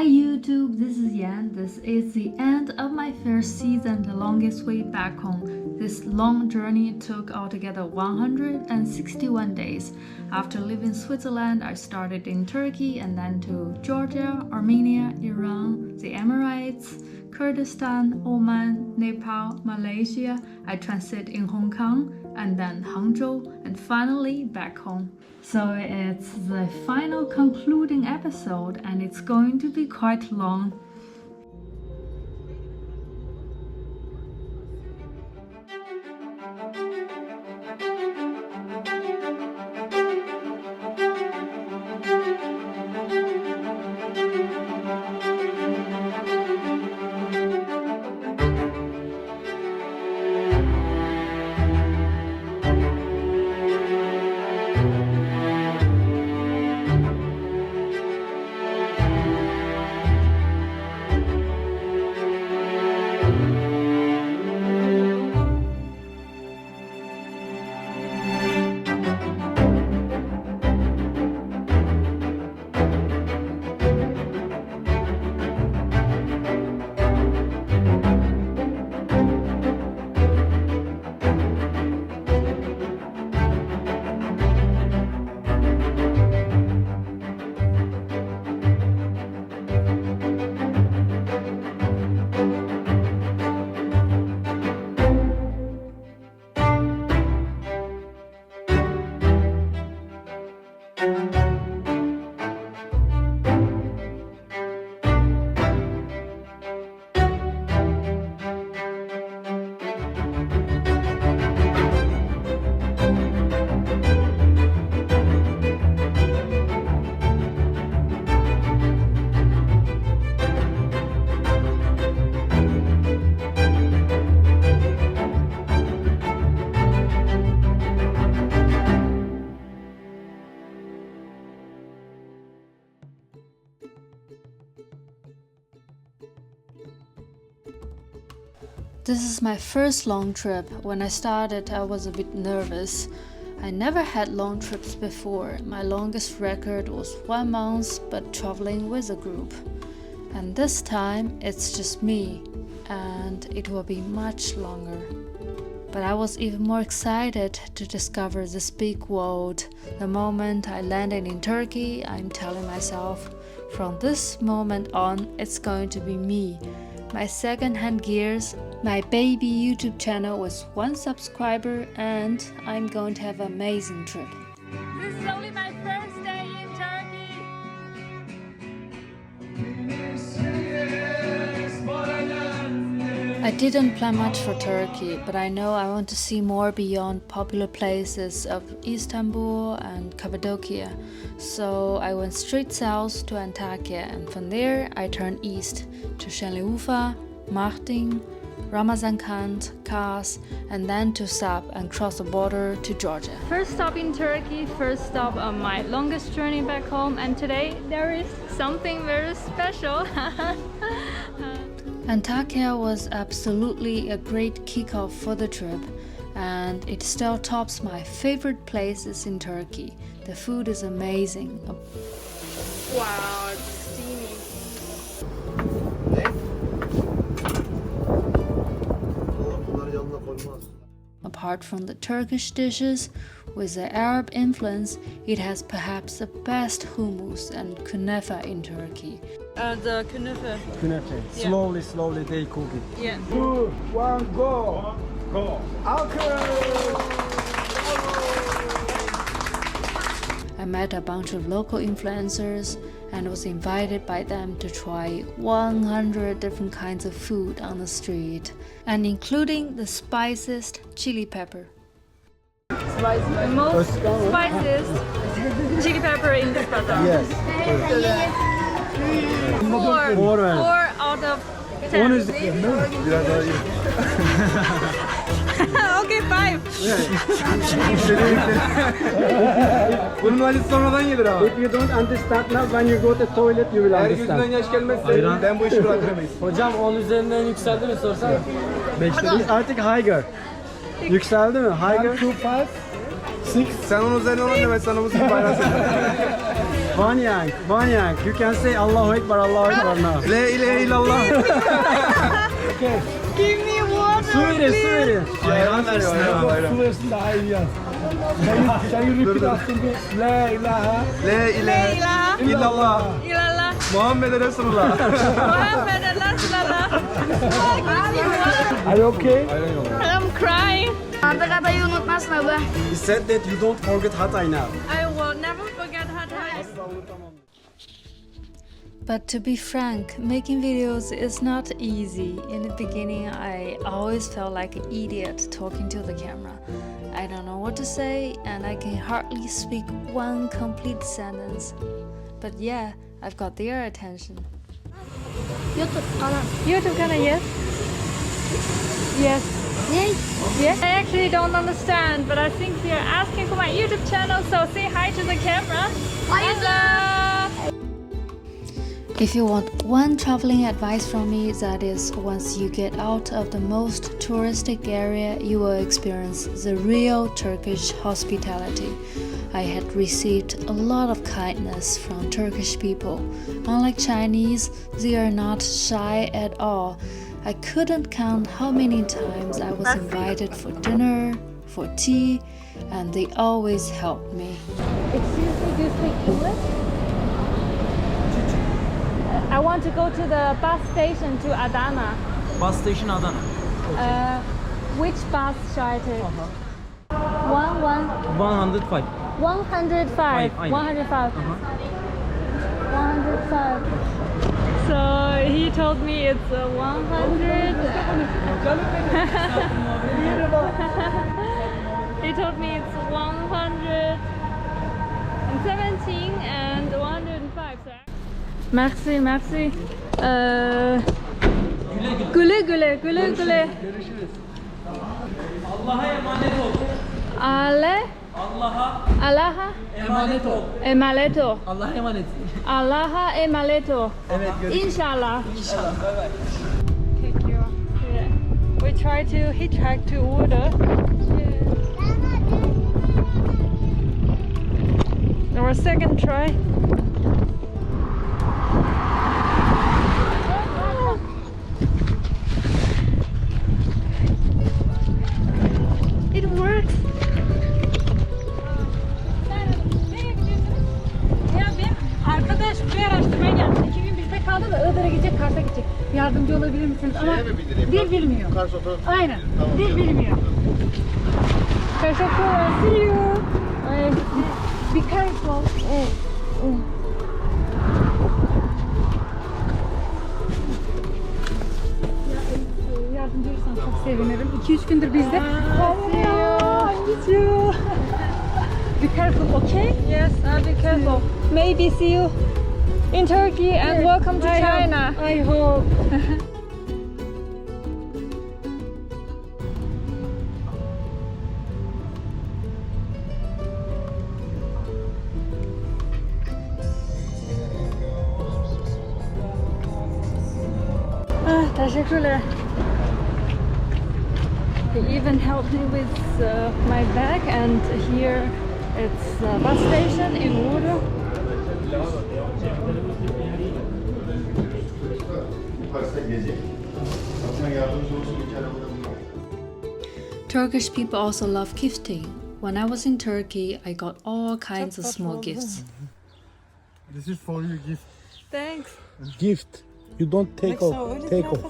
Hi YouTube, this is Yan. This is the end of my first season, the longest way back home. This long journey took altogether 161 days. After leaving Switzerland, I started in Turkey and then to Georgia, Armenia, Iran, the Emirates, Kurdistan, Oman, Nepal, Malaysia. I transit in Hong Kong and then Hangzhou and finally back home. So it's the final concluding episode and it's going to be quite long. This is my first long trip. When I started, I was a bit nervous. I never had long trips before. My longest record was 1 month, but traveling with a group. And this time, it's just me, and it will be much longer. But I was even more excited to discover this big world. The moment I landed in Turkey, I'm telling myself, from this moment on, it's going to be me. My second-hand gears, my baby YouTube channel with 1 subscriber, and I'm going to have an amazing trip. This is only my first day in Turkey. I didn't plan much for Turkey, but I know I want to see more beyond popular places of Istanbul and Cappadocia. So I went straight south to Antakya, and from there I turned east to Şanlıurfa, Mardin, Ramazankhand, Kars, and then to Sap and cross the border to Georgia. First stop in Turkey, first stop on my longest journey back home, and today there is something very special. Antakya was absolutely a great kickoff for the trip, and it still tops my favorite places in Turkey. The food is amazing. Wow, it's steamy. Apart from the Turkish dishes, with the Arab influence, it has perhaps the best hummus and kunefe in Turkey. The kunefe. Kunefe. Yeah. Slowly they cook it. Yeah. 2, 1, go! Go! I met a bunch of local influencers and was invited by them to try 100 different kinds of food on the street, and including the spiciest chili pepper. The most spiciest chili pepper in this bazaar. Yes. 4 out of 10. Biraz daha iyi. Okay, 5. Bunun acısı sonradan gelir abi. If you don't understand now, when you go to toilet, you will Eğer understand. yüzünden yaş gelmezse ben bu işi bırakamayız. Hocam 10 üzerinden yükseldi mi sorsana? Artık higher. Yükseldi mi? Higher. 2, 5, 6. Sen onun üzerine olan deme, sana bu bayrağı One yank. You can say Allahu Ekber, Allahu Ekber now. La ilahe illallah. Okay. Give me water. Su verin. Ayran versin hemen bayram. Su versin daha iyi yaz. Can you repeat after me? La ilahe La ilahe illallah. İlallah. Muhammed Resulullah. Muhammed Resulullah. Are you okay? I'm crying. Artık adayı unutmasın abi. He said that you don't forget Hatay now. I will never forget Hatay. But to be frank, making videos is not easy. In the beginning, I always felt like an idiot talking to the camera. I don't know what to say, and I can hardly speak one complete sentence. But yeah, I've got their attention. YouTube kanal. YouTube channel, yes? Yes. Ne? Yes. I actually don't understand, but I think they're asking for my YouTube channel, so say hi to the camera. Hello. If you want one traveling advice from me, that is, once you get out of the most touristic area, you will experience the real Turkish hospitality. I had received a lot of kindness from Turkish people. Unlike Chinese, they are not shy at all. I couldn't count how many times I was invited for dinner, for tea, and they always helped me. Excuse me, do you speak English? I want to go to the bus station to Adana. Bus station Adana. Which bus should I take? 105. 105. Aynen. 105. 105. So he told me it's 100. He told me it's 117 and 105. So. Merci, merci. Güle güle, güle güle. Allah'a emanet ol. Allah'a Emanet ol. emaneto. Allah'a emanet. Allah'a emaneto. Evet, görüşürüz. İnşallah. İnşallah. Bay bay. Thank you. Yeah. We try to hitchhike to Urda. Our second try. It works. Ya ben arkadaş bir araştırmaya geldim. 2 gün bizde kaldı da Iğdır'a gidecek, Kars'a gidecek. Yardımcı olabilir misiniz? Ama dil bilmiyor. Aynen. Dil bilmiyor. Teşekkürler. See you. Be careful. Yardımcı olursan çok sevinirim. 2-3 gündür bizde. See you. Be careful, okay? Yes, I'll be careful. Maybe see you in Turkey and welcome to China. I hope. Teşekkürler. He even helped me with my bag, and here it's a bus station in Urdu. Turkish people also love gifting. When I was in Turkey, I got all kinds of small gifts. This is for you gift. Thanks. Gift. You don't take off. Take off.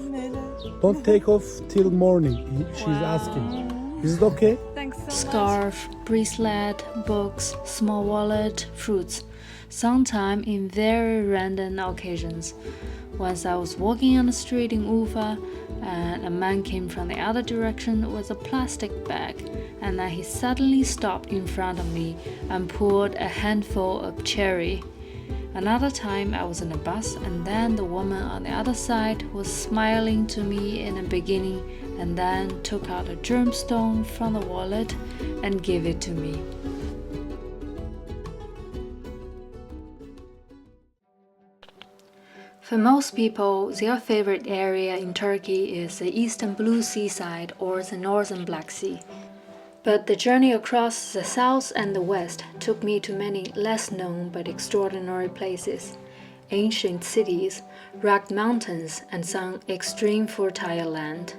Don't take off till morning. She's asking. Is it okay? Thanks so much. Scarf, bracelet, books, small wallet, fruits. Sometimes in very random occasions. Once I was walking on the street in Ufa, and a man came from the other direction with a plastic bag, and then he suddenly stopped in front of me and pulled a handful of cherry. Another time I was in a bus, and then the woman on the other side was smiling to me in the beginning and then took out a gemstone from the wallet and gave it to me. For most people, their favorite area in Turkey is the eastern blue seaside or the northern Black Sea. But the journey across the south and the west took me to many less known but extraordinary places, ancient cities, rugged mountains, and some extreme fertile land.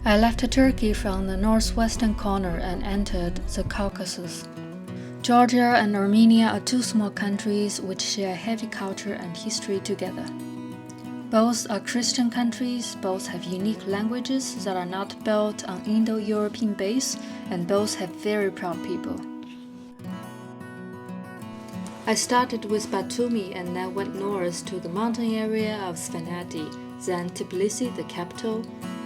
I left Turkey from the northwestern corner and entered the Caucasus. Georgia and Armenia are two small countries which share heavy culture and history together. Both are Christian countries, both have unique languages that are not built on Indo-European base, and both have very proud people. I started with Batumi and then went north to the mountain area of Svaneti, then Tbilisi, the capital,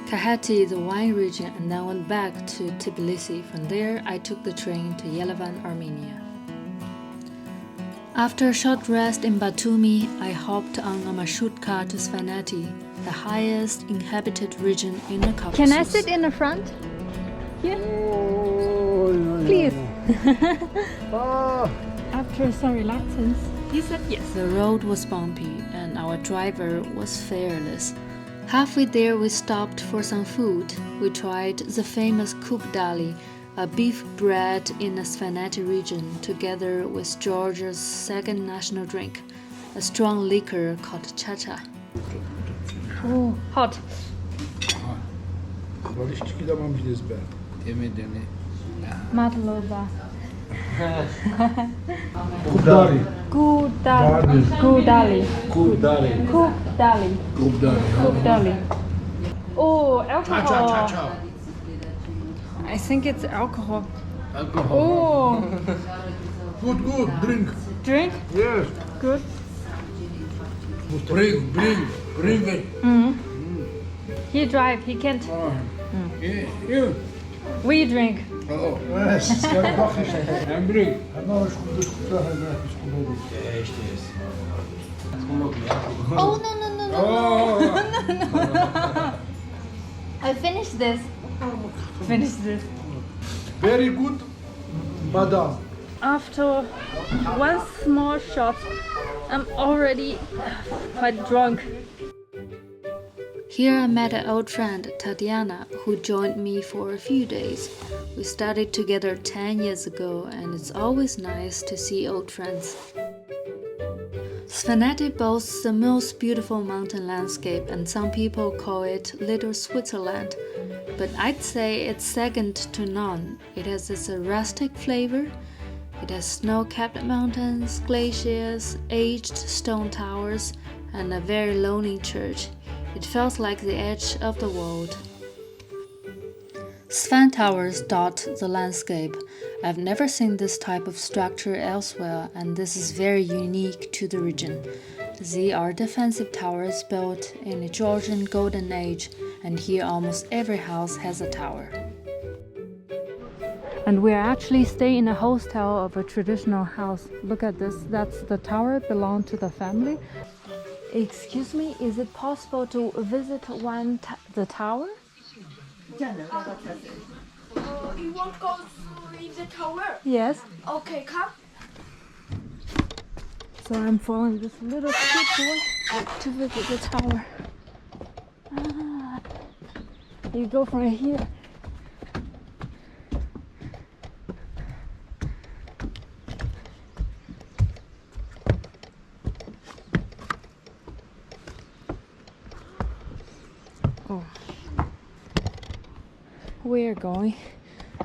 Kakheti, the wine region, and then went back to Tbilisi. From there, I took the train to Yerevan, Armenia. After a short rest in Batumi, I hopped on a marshrutka to Svaneti, the highest inhabited region in the Caucasus. Can I sit in the front? Here? Please. After some reluctance, he said yes. The road was bumpy and our driver was fearless. Halfway there, we stopped for some food. We tried the famous kubdali, a beef bread in the Svaneti region, together with Georgia's second national drink, a strong liquor called chacha. Oh, hot. Matloba. Kubdali. Kubdali. Kubdali. Kubdali. Kubdali. Kubdali. Oh, alcohol. I think it's alcohol. Oh. Good, drink. Drink? Yes. Good. Bring it. He drive, he can't. You. We drink. Oh. Yes, and bring. Oh, no. Oh. I finished this. Finish this. Very good, madam. After one small shot, I'm already quite drunk. Here I met an old friend, Tatiana, who joined me for a few days. We studied together 10 years ago, and it's always nice to see old friends. Svaneti boasts the most beautiful mountain landscape, and some people call it Little Switzerland, but I'd say it's second to none. It has this rustic flavor. It has snow-capped mountains, glaciers, aged stone towers, and a very lonely church. It felt like the edge of the world. Svan towers dot the landscape. I've never seen this type of structure elsewhere, and this is very unique to the region. They are defensive towers built in the Georgian Golden Age, and here almost every house has a tower. And we are actually staying in a hostel of a traditional house. Look at this, that's the tower, belonged to the family. Excuse me, is it possible to visit the tower? You want to go in the tower? Yes. Okay, come. So I'm following this little cute boy to visit the tower. You go from here. Oh. We're going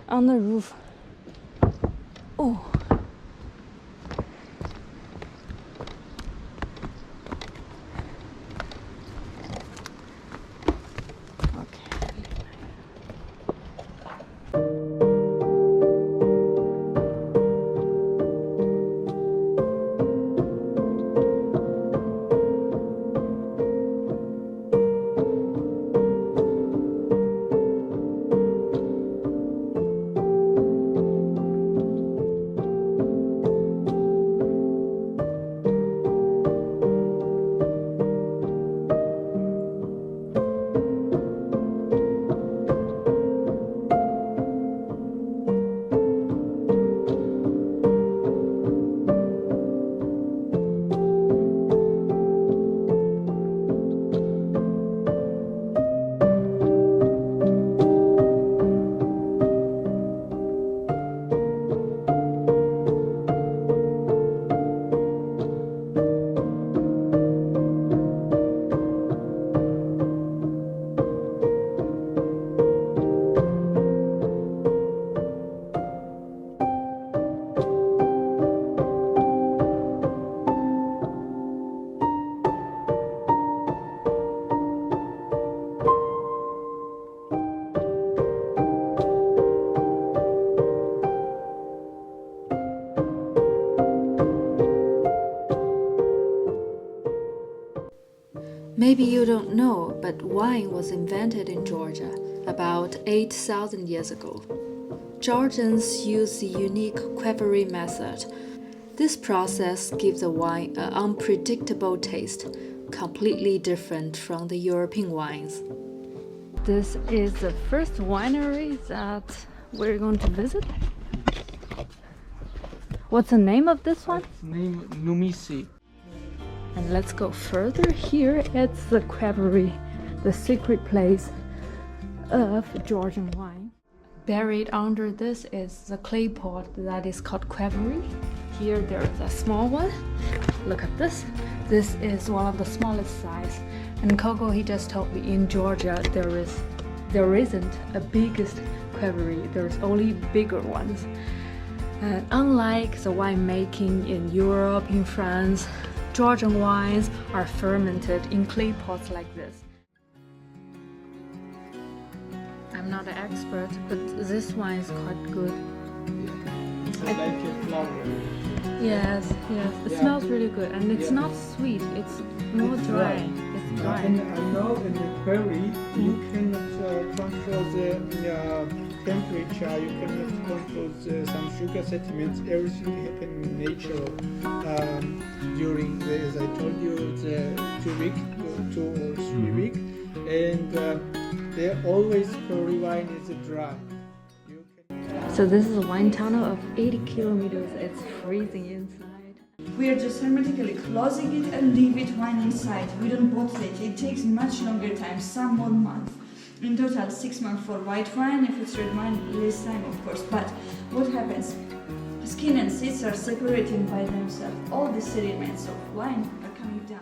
on the roof. Oh. Maybe you don't know, but wine was invented in Georgia about 8,000 years ago. Georgians use the unique qvevri method. This process gives the wine an unpredictable taste, completely different from the European wines. This is the first winery that we're going to visit. What's the name of this one? Its name Numisi. And let's go further. Here it's the qvevri, the secret place of Georgian wine. Buried under this is the clay pot that is called qvevri. Here there's a small one. Look at this. This is one of the smallest size. And Coco, he just told me in Georgia there isn't a biggest qvevri. There's only bigger ones. And unlike the winemaking in Europe, in France, Georgian wines are fermented in clay pots like this. I'm not an expert, but this wine is quite good. It's like a flower. Yes, it smells really good, and it's not sweet. It's more dry. It's dry. And I know in the quarry you cannot control the temperature, you cannot control some sugar sediments. Everything happens in nature during the, as I told you, the 2 or 3 weeks, and they always quarry wine is dry. So this is a wine tunnel of 80 kilometers. It's freezing inside. We are just hermetically closing it and leave it wine inside. We don't bottle it. It takes much longer time, some 1 month. In total, 6 months for white wine. If it's red wine, less time, of course. But what happens? Skin and seeds are separating by themselves. All the sediments of wine are coming down.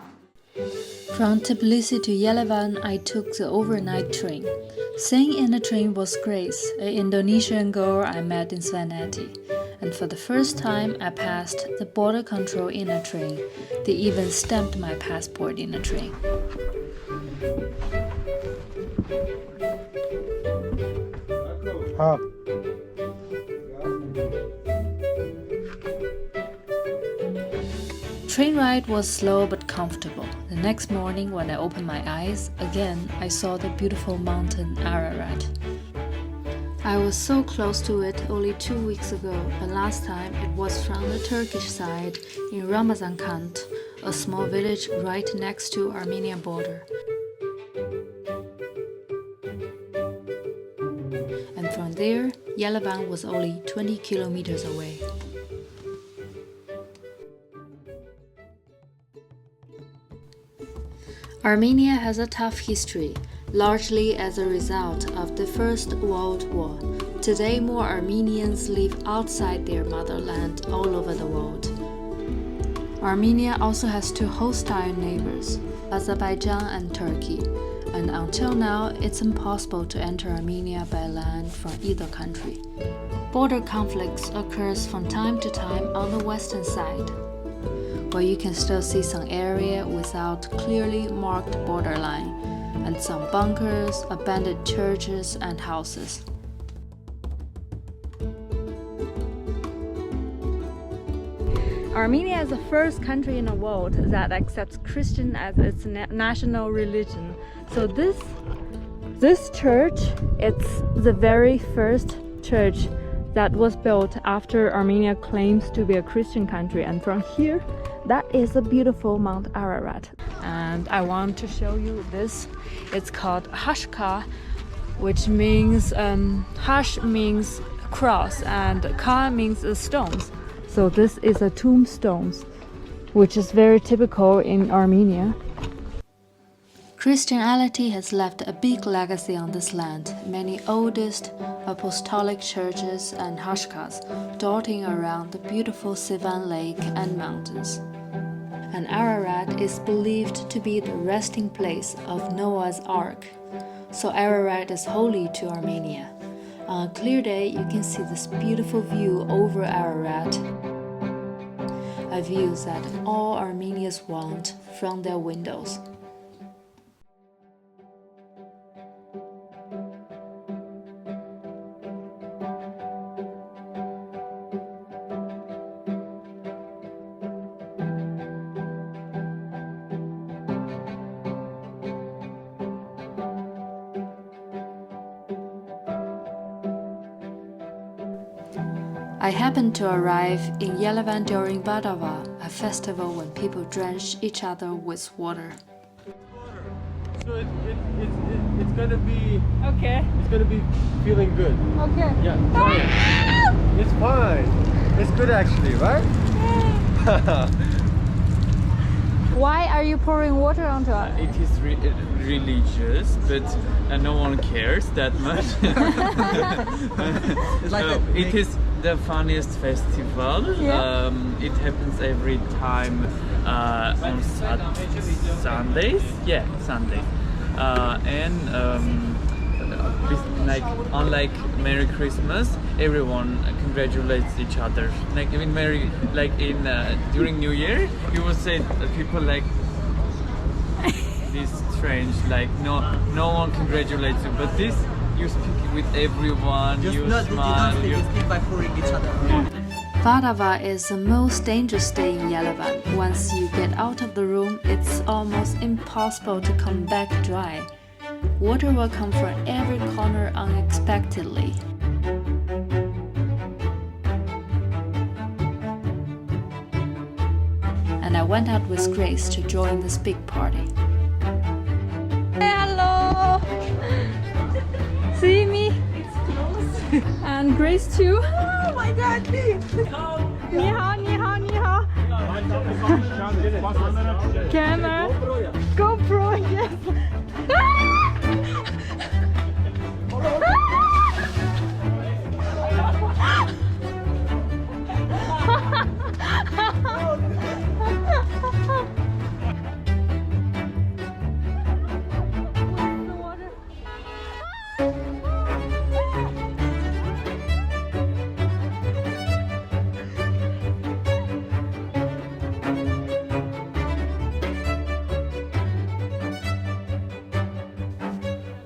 From Tbilisi to Yerevan, I took the overnight train. Staying in the train was Grace, an Indonesian girl I met in Svaneti. And for the first time, I passed the border control in a train. They even stamped my passport in a train. Train ride was slow but comfortable. The next morning when I opened my eyes, again I saw the beautiful mountain Ararat. I was so close to it only 2 weeks ago, but last time it was from the Turkish side in Ramazankant, a small village right next to Armenia border. And from there, Yerevan was only 20 kilometers away. Armenia has a tough history, largely as a result of the First World War. Today, more Armenians live outside their motherland all over the world. Armenia also has 2 hostile neighbors, Azerbaijan and Turkey, and until now, it's impossible to enter Armenia by land from either country. Border conflicts occurs from time to time on the western side, where you can still see some area without clearly marked borderline, and some bunkers, abandoned churches and houses. Armenia is the first country in the world that accepts Christian as its national religion. So this church, it's the very first church that was built after Armenia claims to be a Christian country. And from here, that is a beautiful Mount Ararat. And I want to show you this. It's called Hashka, which means, Hash means cross and Ka means stones. So this is a tombstone, which is very typical in Armenia. Christianity has left a big legacy on this land. Many oldest apostolic churches and hashkas dotting around the beautiful Sivan Lake and mountains. And Ararat is believed to be the resting place of Noah's Ark. So Ararat is holy to Armenia. On a clear day, you can see this beautiful view over Ararat, a view that all Armenians want from their windows. I happened to arrive in Yerevan during Badava, a festival when people drench each other with water. So it's gonna be Okay. it's gonna be feeling good. Okay. Yeah, try it. It's fine. It's good actually, right? Why are you pouring water onto us? It is religious, but no one cares that much. It is the funniest festival. Yeah. It happens every time on Sundays. Yeah, Sundays. Like unlike Merry Christmas, everyone congratulates each other. Like in during New Year, you will say people like this strange, like no one congratulates you, but this you speak with everyone, you smile, you speak by pouring each other. Badava is the most dangerous day in Yerevan. Once you get out of the room, it's almost impossible to come back dry. Water will come from every corner unexpectedly. And I went out with Grace to join this big party. Hello. See me? It's close. And Grace too. Oh my God! Ni hao, ni hao, ni hao. Camera. GoPro, yes.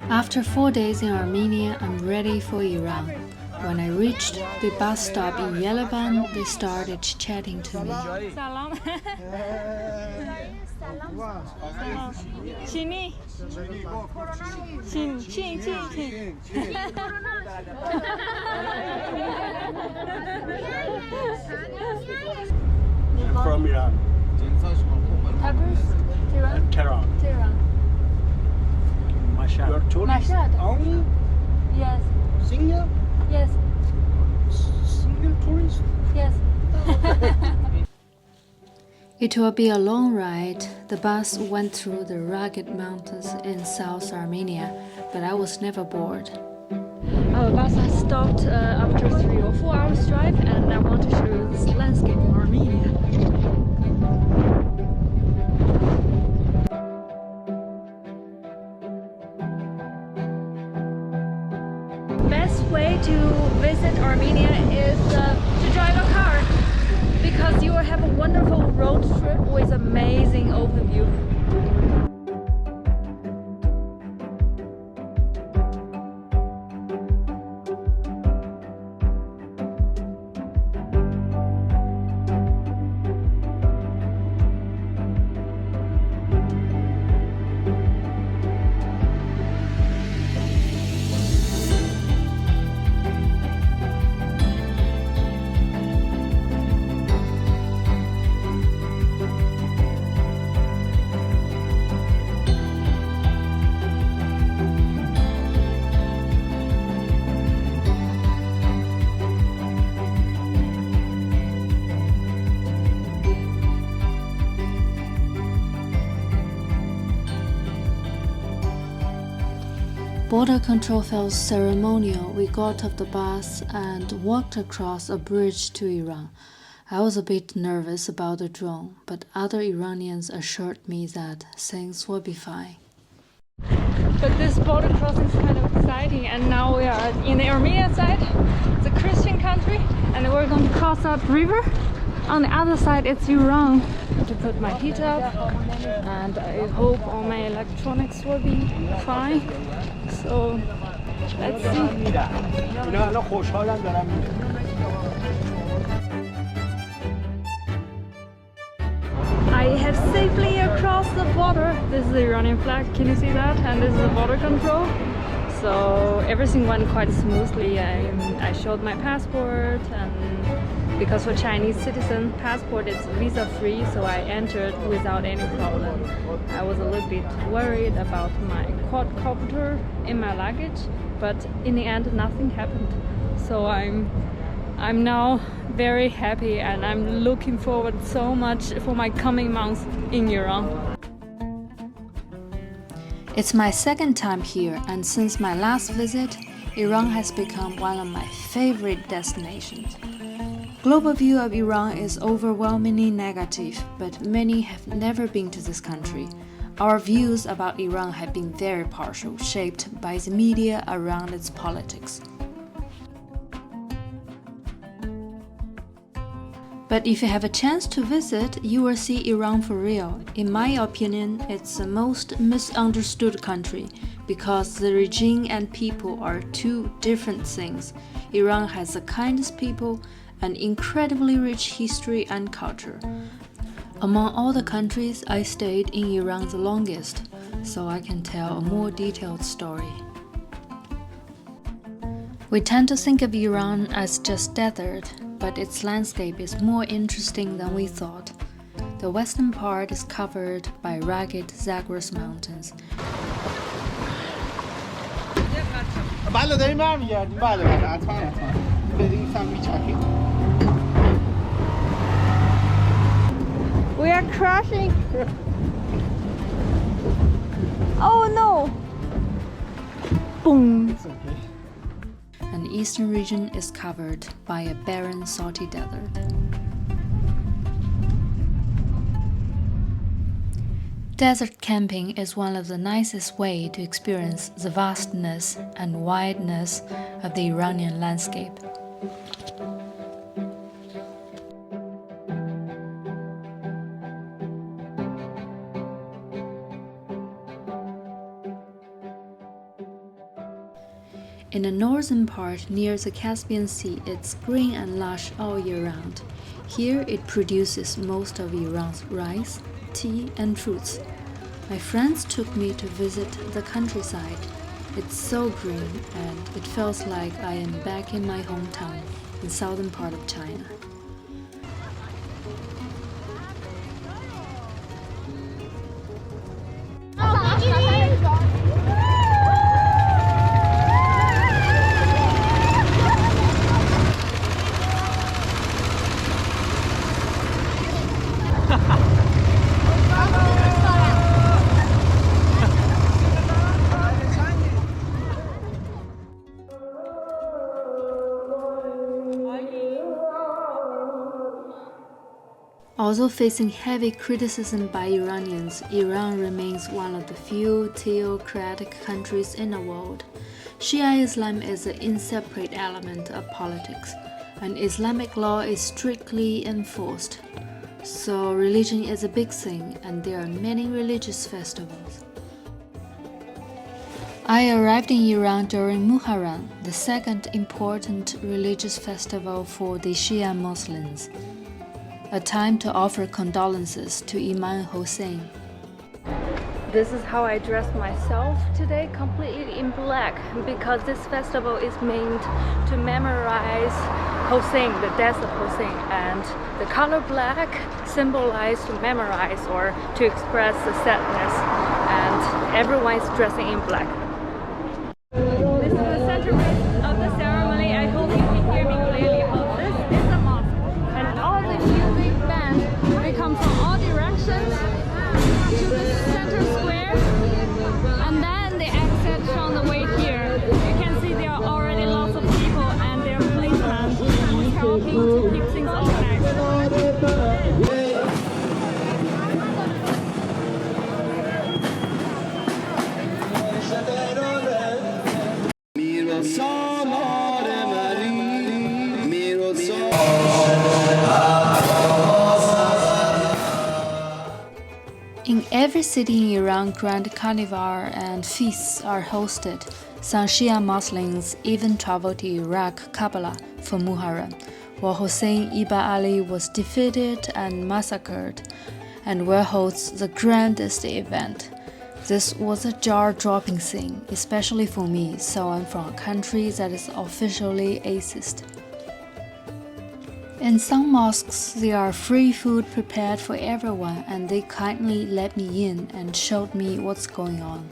After 4 days in Armenia, I'm ready for Iran. When I reached the bus stop in Yerevan, they started chatting to me. Salam. Chini. Chin, chin, chin, chin. I'm from Iran. Tabriz, Tehran. Tehran. Tehran. Mashhad. You're tourist Mashhad. only? Yes. Single? Yes. Single tourist? Yes. It will be a long ride. The bus went through the rugged mountains in South Armenia, but I was never bored. Our bus has stopped after 3 or 4 hours drive, and I want to show you this landscape of Armenia. Best way to visit Armenia is to drive a car, because you will have a wonderful road trip with amazing overview. Border control felt ceremonial. We got off the bus and walked across a bridge to Iran. I was a bit nervous about the drone, but other Iranians assured me that things will be fine. But this border crossing is kind of exciting, and now we are in the Armenia side. It's a Christian country, and we're going to cross that river. On the other side it's Iran. To put my hijab, and I hope all my electronics will be fine. So let's see. I have safely crossed the border. This is the Iranian flag, can you see that? And this is the border control. So everything went quite smoothly. I showed my passport, and because for Chinese citizen, passport is visa free, so I entered without any problem. I was a little bit worried about my quadcopter in my luggage, but in the end nothing happened. So I'm now very happy, and I'm looking forward so much for my coming months in Iran. It's my second time here, and since my last visit, Iran has become one of my favorite destinations. Global view of Iran is overwhelmingly negative, but many have never been to this country. Our views about Iran have been very partial, shaped by the media around its politics. But if you have a chance to visit, you will see Iran for real. In my opinion, it's the most misunderstood country because the regime and people are two different things. Iran has the kindest people, an incredibly rich history and culture. Among all the countries, I stayed in Iran the longest, so I can tell a more detailed story. We tend to think of Iran as just desert, but its landscape is more interesting than we thought. The western part is covered by rugged Zagros mountains. We are crashing! Oh no! Boom! It's okay. And the eastern region is covered by a barren, salty desert. Desert camping is one of the nicest ways to experience the vastness and wideness of the Iranian landscape. In the northern part, near the Caspian Sea, it's green and lush all year round. Here it produces most of Iran's rice, tea, and fruits. My friends took me to visit the countryside. It's so green, and it feels like I am back in my hometown, in southern part of China. Although facing heavy criticism by Iranians, Iran remains one of the few theocratic countries in the world. Shia Islam is an inseparable element of politics, and Islamic law is strictly enforced. So religion is a big thing, and there are many religious festivals. I arrived in Iran during Muharram, the second important religious festival for the Shia Muslims. A time to offer condolences to Imam Hussein. This is how I dressed myself today, completely in black, because this festival is meant to memorize Hussein, the death of Hussein, and the color black symbolizes to memorize or to express the sadness, and everyone is dressing in black. This is the centerpiece of the ceremony. I hope you can hear me clearly. This is a mosque, and all the music bands, they come from all directions to the center square, and then they exit from the way here. You can see there are already lots of people, and their policemen is helping to keep things organized. In every city in Iran, grand carnival and feasts are hosted. Some Shia Muslims even travel to Iraq, Karbala, for Muharram, where Hussein ibn Ali was defeated and massacred, and where holds the grandest event. This was a jaw-dropping thing, especially for me, so I'm from a country that is officially atheist. In some mosques, there are free food prepared for everyone, and they kindly let me in and showed me what's going on.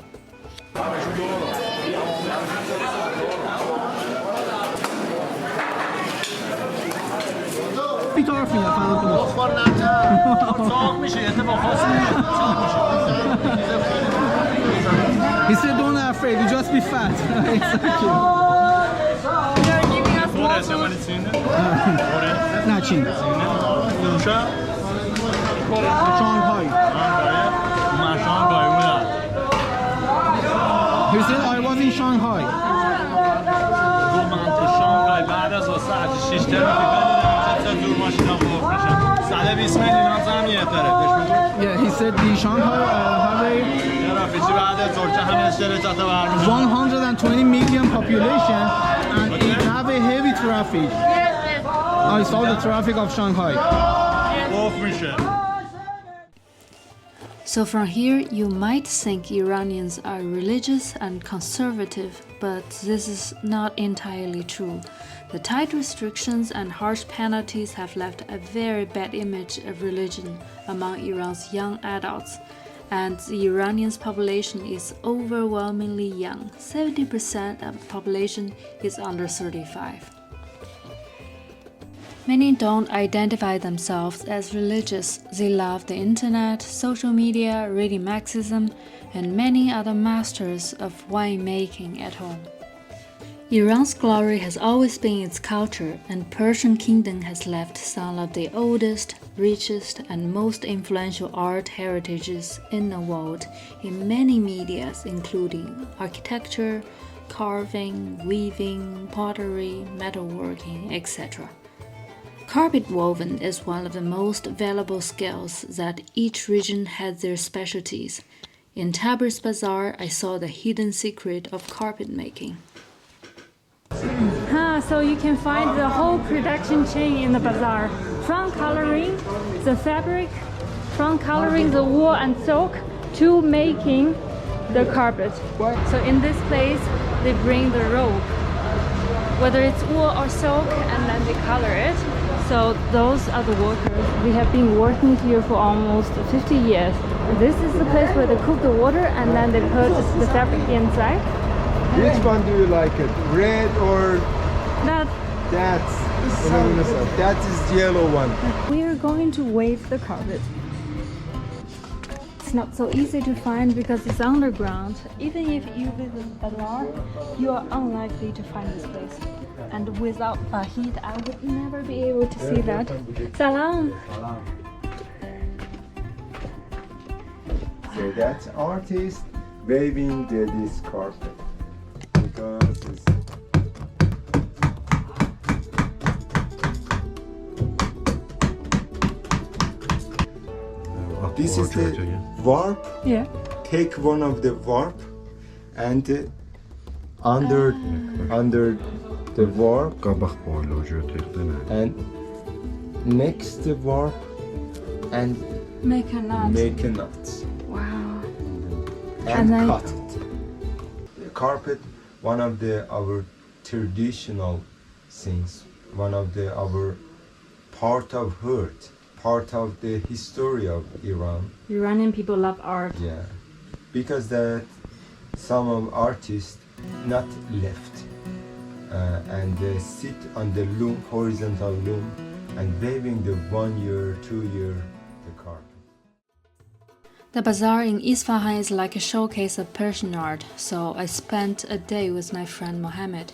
He said, don't be afraid, you just be fat. You're giving us water. Not China. Shanghai. He said, I was in Shanghai. Yeah, he said the Shanghai highway 120 million population and it have a heavy traffic. I saw the traffic of Shanghai. So from here, you might think Iranians are religious and conservative, but this is not entirely true. The tight restrictions and harsh penalties have left a very bad image of religion among Iran's young adults, and the Iranians' population is overwhelmingly young. 70% of the population is under 35. Many don't identify themselves as religious. They love the internet, social media, reading Marxism, and many other masters of winemaking at home. Iran's glory has always been its culture, and Persian kingdom has left some of the oldest, richest, and most influential art heritages in the world in many medias, including architecture, carving, weaving, pottery, metalworking, etc. Carpet woven is one of the most valuable skills that each region has their specialties. In Tabriz Bazaar, I saw the hidden secret of carpet making. So you can find the whole production chain in the bazaar. From coloring the fabric, from coloring the wool and silk, to making the carpet. So in this place, they bring the rope, whether it's wool or silk, and then they color it. So those are the workers. We have been working here for almost 50 years. This is the place where they cook the water and then they put the fabric inside. Which one do you like it? Red or That that is the yellow one. we are going to wave the carpet. It's not so easy to find because it's underground. Even if you visit Bazaar, you are unlikely to find this place. And without Fahid, I would never be able to see that. Salam! So that's artist waving this carpet because it's this is the warp. Yeah. Take one of the warp and under the warp and next the warp and Make a knot. make a knot Wow. and then- cut it. The carpet, one of our traditional things, one of our part of hurt, part of the history of Iran. Iranian people love art. Yeah, because that some of artists not left and they sit on the loom, horizontal loom, and waving the 1 year, 2 year the carpet. The bazaar in Isfahan is like a showcase of Persian art, so I spent a day with my friend Mohammed,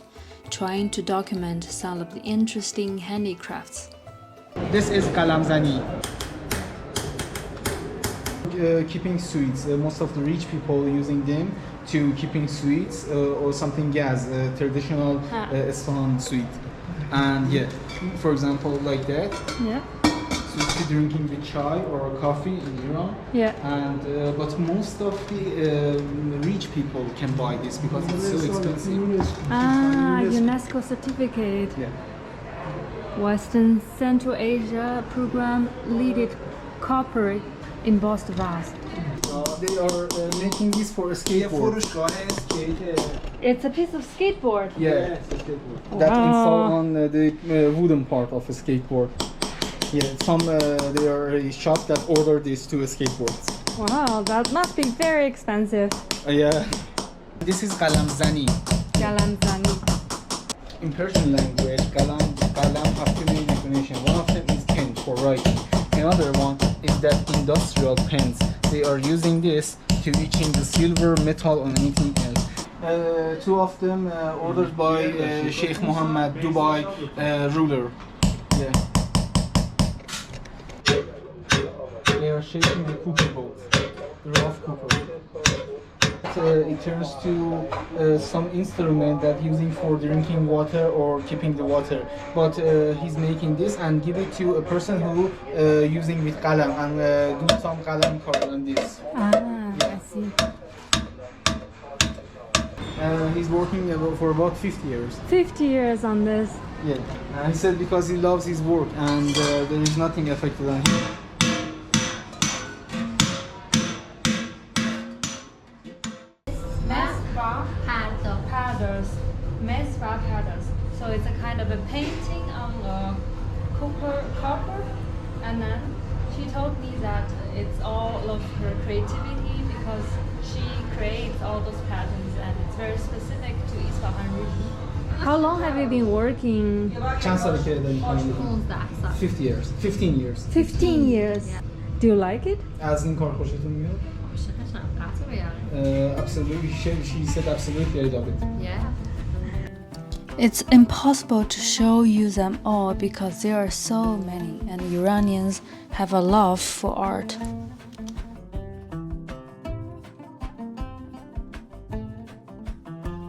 trying to document some of the interesting handicrafts. This is kalamzani. Keeping sweets. Most of the rich people using them to keeping sweets or something as traditional Isfahan sweet. And yeah, for example, like that. Yeah. So if you're drinking with chai or coffee in Iran. Yeah. And but most of the rich people can buy this because it's so expensive. Ah, UNESCO certificate. Yeah. Western Central Asia program leaded corporate embossed vase. they are making this for a skateboard. It's a piece of skateboard. Yeah, that installed on the wooden part of a skateboard. Yeah, some they are a shop that ordered this to a skateboard. Wow, that must be very expensive. Yeah. This is Galamzani. Galamzani. In Persian language, galam have two main definitions. One of them is pen for writing. Another one is that industrial pens. They are using this to etching the silver, metal, or anything else. Two of them ordered by Sheikh Mohammed, Dubai ruler. Yeah. They are shaping the cooker boat, the rough cooker. It turns to some instrument that using for drinking water or keeping the water. But he's making this and give it to a person who using with qalam and do some qalam card on this. Ah, I see. He's working for about 50 years. 50 years on this. Yeah, and he said because he loves his work and there is nothing affected on him. Mesra paddles. So it's a kind of a painting on a copper, and then she told me that it's all of her creativity because she creates all those patterns and it's very specific to Isfahan region. How long have you been working? 50 years. 15 years. 15 years. Yeah. Do you like it? از این کار خوشتون میاد؟ Absolutely. She said absolutely I love it. Yeah. It's impossible to show you them all because there are so many, and Iranians have a love for art.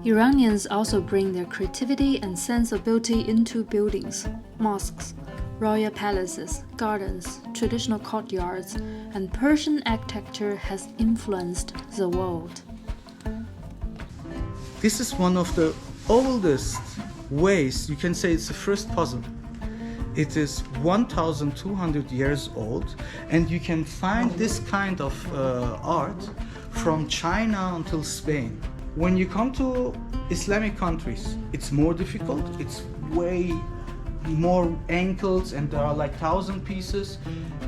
Iranians also bring their creativity and sense of beauty into buildings, mosques, royal palaces, gardens, traditional courtyards, and Persian architecture has influenced the world. This is one of the oldest ways, you can say it's the first puzzle. It is 1,200 years old, and you can find this kind of art from China until Spain. When you come to Islamic countries, it's more difficult, it's way more ankles, and there are like 1,000 pieces,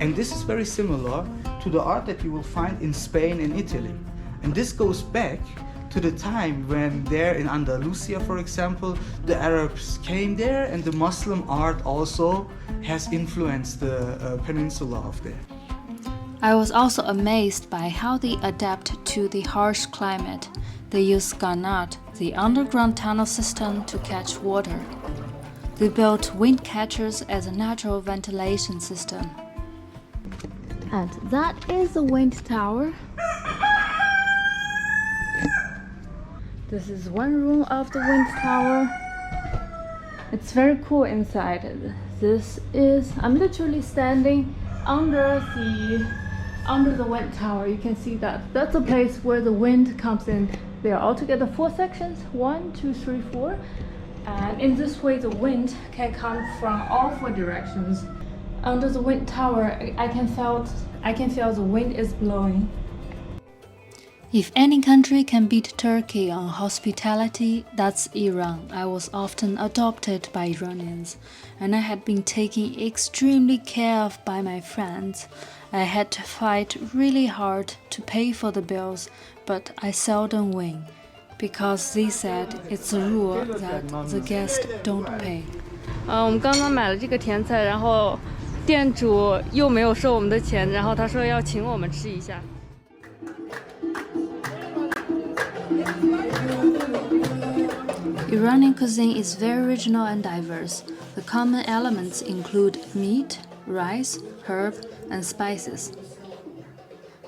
and this is very similar to the art that you will find in Spain and Italy. And this goes back to the time when there in Andalusia, for example, the Arabs came there, and the Muslim art also has influenced the peninsula of there. I was also amazed by how they adapt to the harsh climate. They use Ganat, the underground tunnel system, to catch water. They built wind catchers as a natural ventilation system. And that is the wind tower. This is one room of the wind tower. It's very cool inside. I'm literally standing under the wind tower. You can see that. That's a place where the wind comes in. There are altogether 4 sections, 1, 2, 3, 4. And in this way, the wind can come from all 4 directions. Under the wind tower, I can feel the wind is blowing. If any country can beat Turkey on hospitality, that's Iran. I was often adopted by Iranians, and I had been taken extremely care of by my friends. I had to fight really hard to pay for the bills, but I seldom win, because they said it's a rule that the guests don't pay. 我们刚刚买了这个甜菜，然后店主又没有收我们的钱，然后他说要请我们吃一下。Iranian cuisine is very regional and diverse. The common elements include meat, rice, herb, and spices.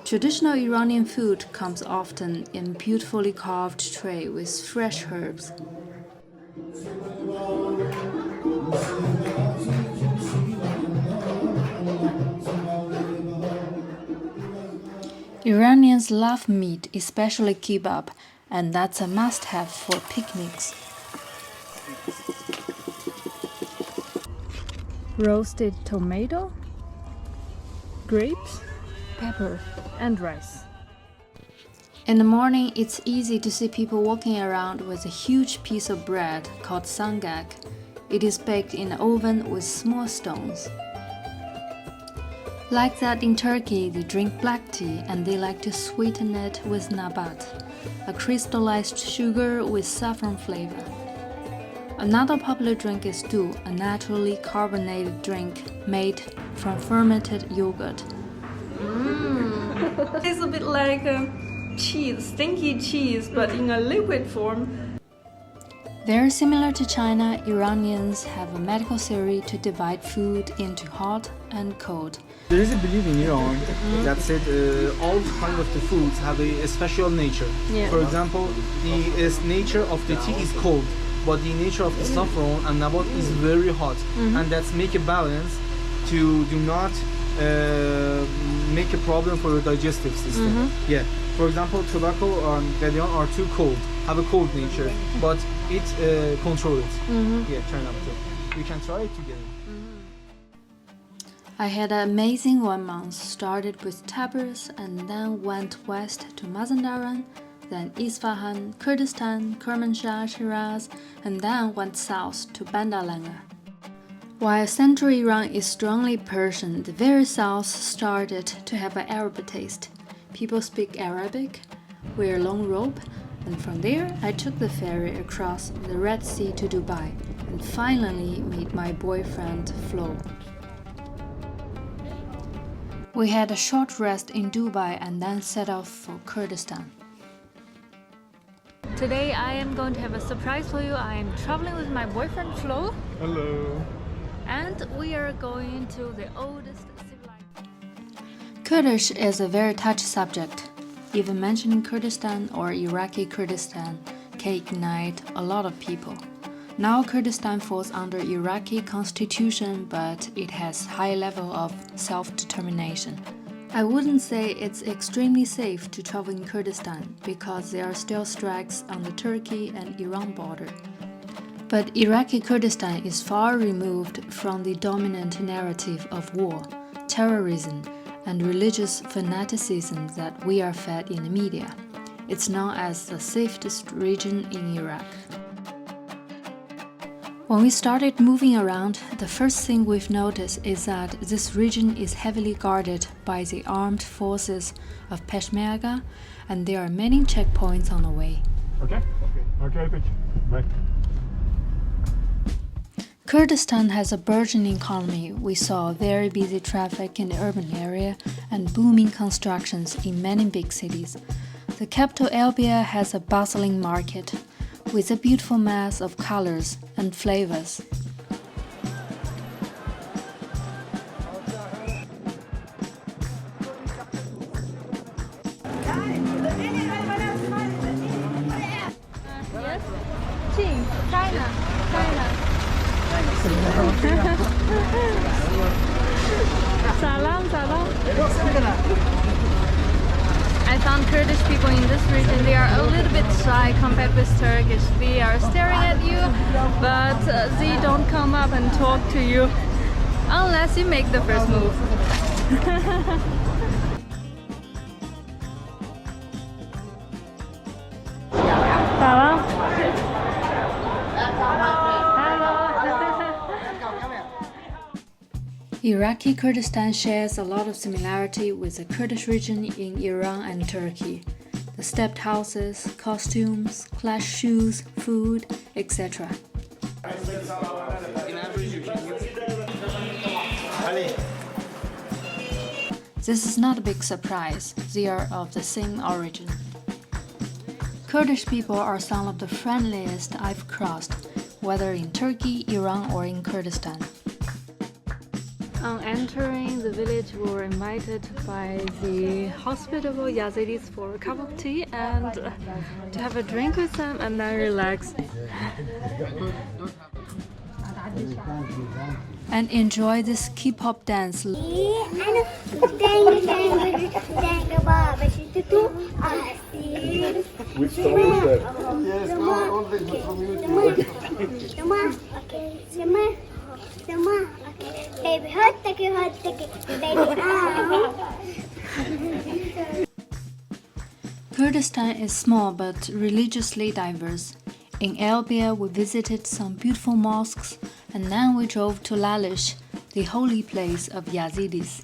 Traditional Iranian food comes often in beautifully carved tray with fresh herbs. Iranians love meat, especially kebab, and that's a must-have for picnics. Roasted tomato, grapes, pepper, and rice. In the morning, it's easy to see people walking around with a huge piece of bread called sangak. It is baked in an oven with small stones. Like that in Turkey, they drink black tea and they like to sweeten it with nabat, a crystallized sugar with saffron flavor. Another popular drink is du, a naturally carbonated drink made from fermented yogurt. It's a bit like cheese, stinky cheese, but in a liquid form. Very similar to China, Iranians have a medical theory to divide food into hot and cold. There is a belief in Iran that said all kinds of the foods have a special nature. Yeah. For example, the nature of the tea is cold, but the nature of the saffron and nabat is very hot, and that's make a balance to do not make a problem for your digestive system. Yeah. For example, tobacco and gadian are too cold, have a cold nature, but it controls it. Yeah, turn up to. We can try it together. I had an amazing 1 month. Started with Tabriz and then went west to Mazandaran, then Isfahan, Kurdistan, Kermanshah, Shiraz, and then went south to Bandar-Langer. While central Iran is strongly Persian, the very south started to have an Arab taste. People speak Arabic, wear a long robe, and from there I took the ferry across the Red Sea to Dubai and finally meet my boyfriend Flo. We had a short rest in Dubai and then set off for Kurdistan. Today I am going to have a surprise for you. I am traveling with my boyfriend Flo. Hello. And we are going to the oldest civilization. Kurdish is a very touchy subject. Even mentioning Kurdistan or Iraqi Kurdistan can ignite a lot of people. Now Kurdistan falls under Iraqi constitution, but it has high level of self-determination. I wouldn't say it's extremely safe to travel in Kurdistan because there are still strikes on the Turkey and Iran border. But Iraqi Kurdistan is far removed from the dominant narrative of war, terrorism, and religious fanaticism that we are fed in the media. It's known as the safest region in Iraq. When we started moving around, the first thing we've noticed is that this region is heavily guarded by the armed forces of Peshmerga, and there are many checkpoints on the way. Okay, thank you. Bye. Kurdistan has a burgeoning economy. We saw very busy traffic in the urban area and booming constructions in many big cities. The capital Elbia has a bustling market with a beautiful mass of colors and flavors. Salam, salam. I found Kurdish people in this region. They are a little bit shy compared with Turkish. They are staring at you, but they don't come up and talk to you unless you make the first move. Salam. Iraqi Kurdistan shares a lot of similarity with the Kurdish region in Iran and Turkey. The stepped houses, costumes, clash shoes, food, etc. This is not a big surprise. They are of the same origin. Kurdish people are some of the friendliest I've crossed, whether in Turkey, Iran, or in Kurdistan. On entering the village, we were invited by the hospitable Yazidis for a cup of tea and to have a drink with them and then relax. And enjoy this K-pop dance. Which song is that? Yes, all the from you. Baby, Kurdistan is small but religiously diverse. In Erbil, we visited some beautiful mosques, and then we drove to Lalish, the holy place of Yazidis.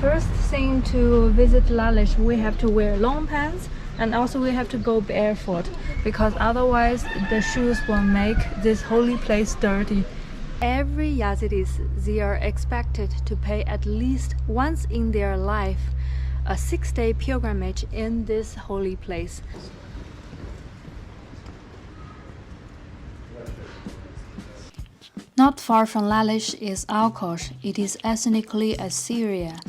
First thing to visit Lalish, we have to wear long pants, and also we have to go barefoot because otherwise the shoes will make this holy place dirty. Every Yazidis, they are expected to pay at least once in their life a 6-day pilgrimage in this holy place. Not far from Lalish is Alkosh. It is ethnically Assyria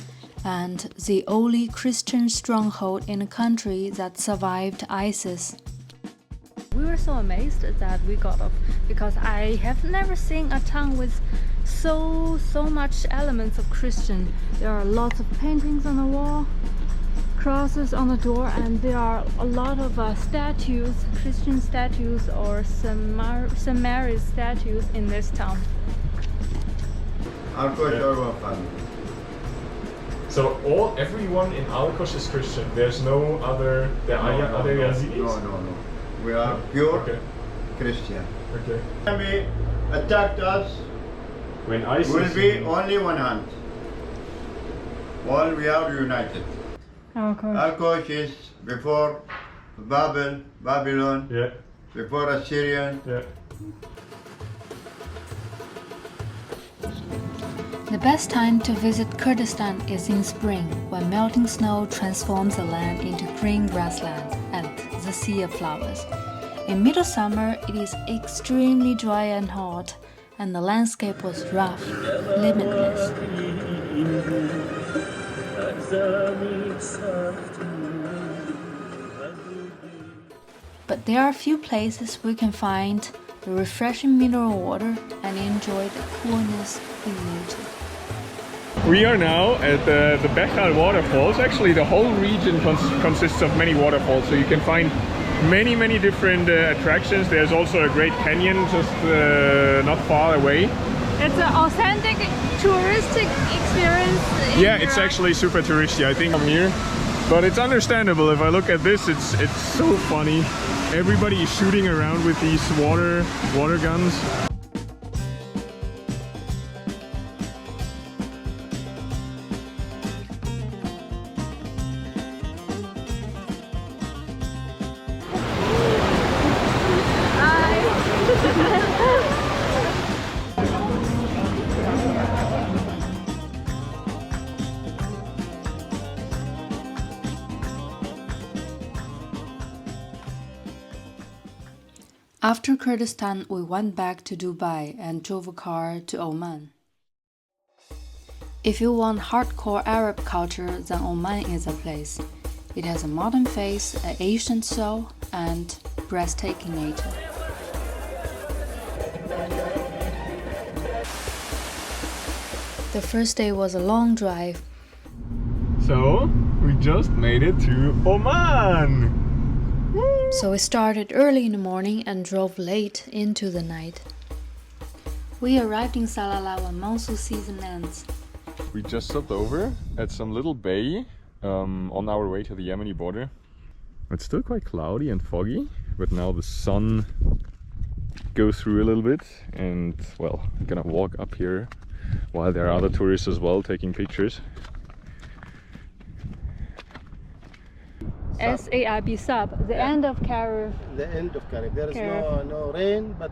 and the only Christian stronghold in a country that survived ISIS. We were so amazed that we got off because I have never seen a town with so much elements of Christian. There are lots of paintings on the wall, crosses on the door, and there are a lot of statues, Christian statues or Samari statues in this town. So everyone in Alkosh is Christian. There's no other. Other Yazidis? No. We are pure Christian. Okay. Enemy attacked us. When ISIS will be only one hand. All we are united. Alkosh is before Babylon. Yeah. Before Assyrian. Yeah. The best time to visit Kurdistan is in spring, when melting snow transforms the land into green grassland and the sea of flowers. In middle summer, it is extremely dry and hot, and the landscape was rough, limitless. But there are few places we can find the refreshing mineral water and enjoy the coolness in nature. We are now at the Bechal waterfalls. Actually, the whole region consists of many waterfalls, so you can find many different attractions. There's also a great canyon just not far away. It's an authentic touristic experience. Yeah, it's actually super touristy, I think, I'm here. But it's understandable. If I look at this, it's so funny. Everybody is shooting around with these water guns. After Kurdistan, we went back to Dubai and drove a car to Oman. If you want hardcore Arab culture, then Oman is a place. It has a modern face, an ancient soul, and breathtaking nature. The first day was a long drive. So, we just made it to Oman! So we started early in the morning and drove late into the night. We arrived in Salalah when monsoon season ends. We just stopped over at some little bay on our way to the Yemeni border. It's still quite cloudy and foggy, but now the sun goes through a little bit, and well, I'm gonna walk up here while there are other tourists as well taking pictures. S-A-I-B, Sab, the end of Karif. The end of Karif. There is no rain, but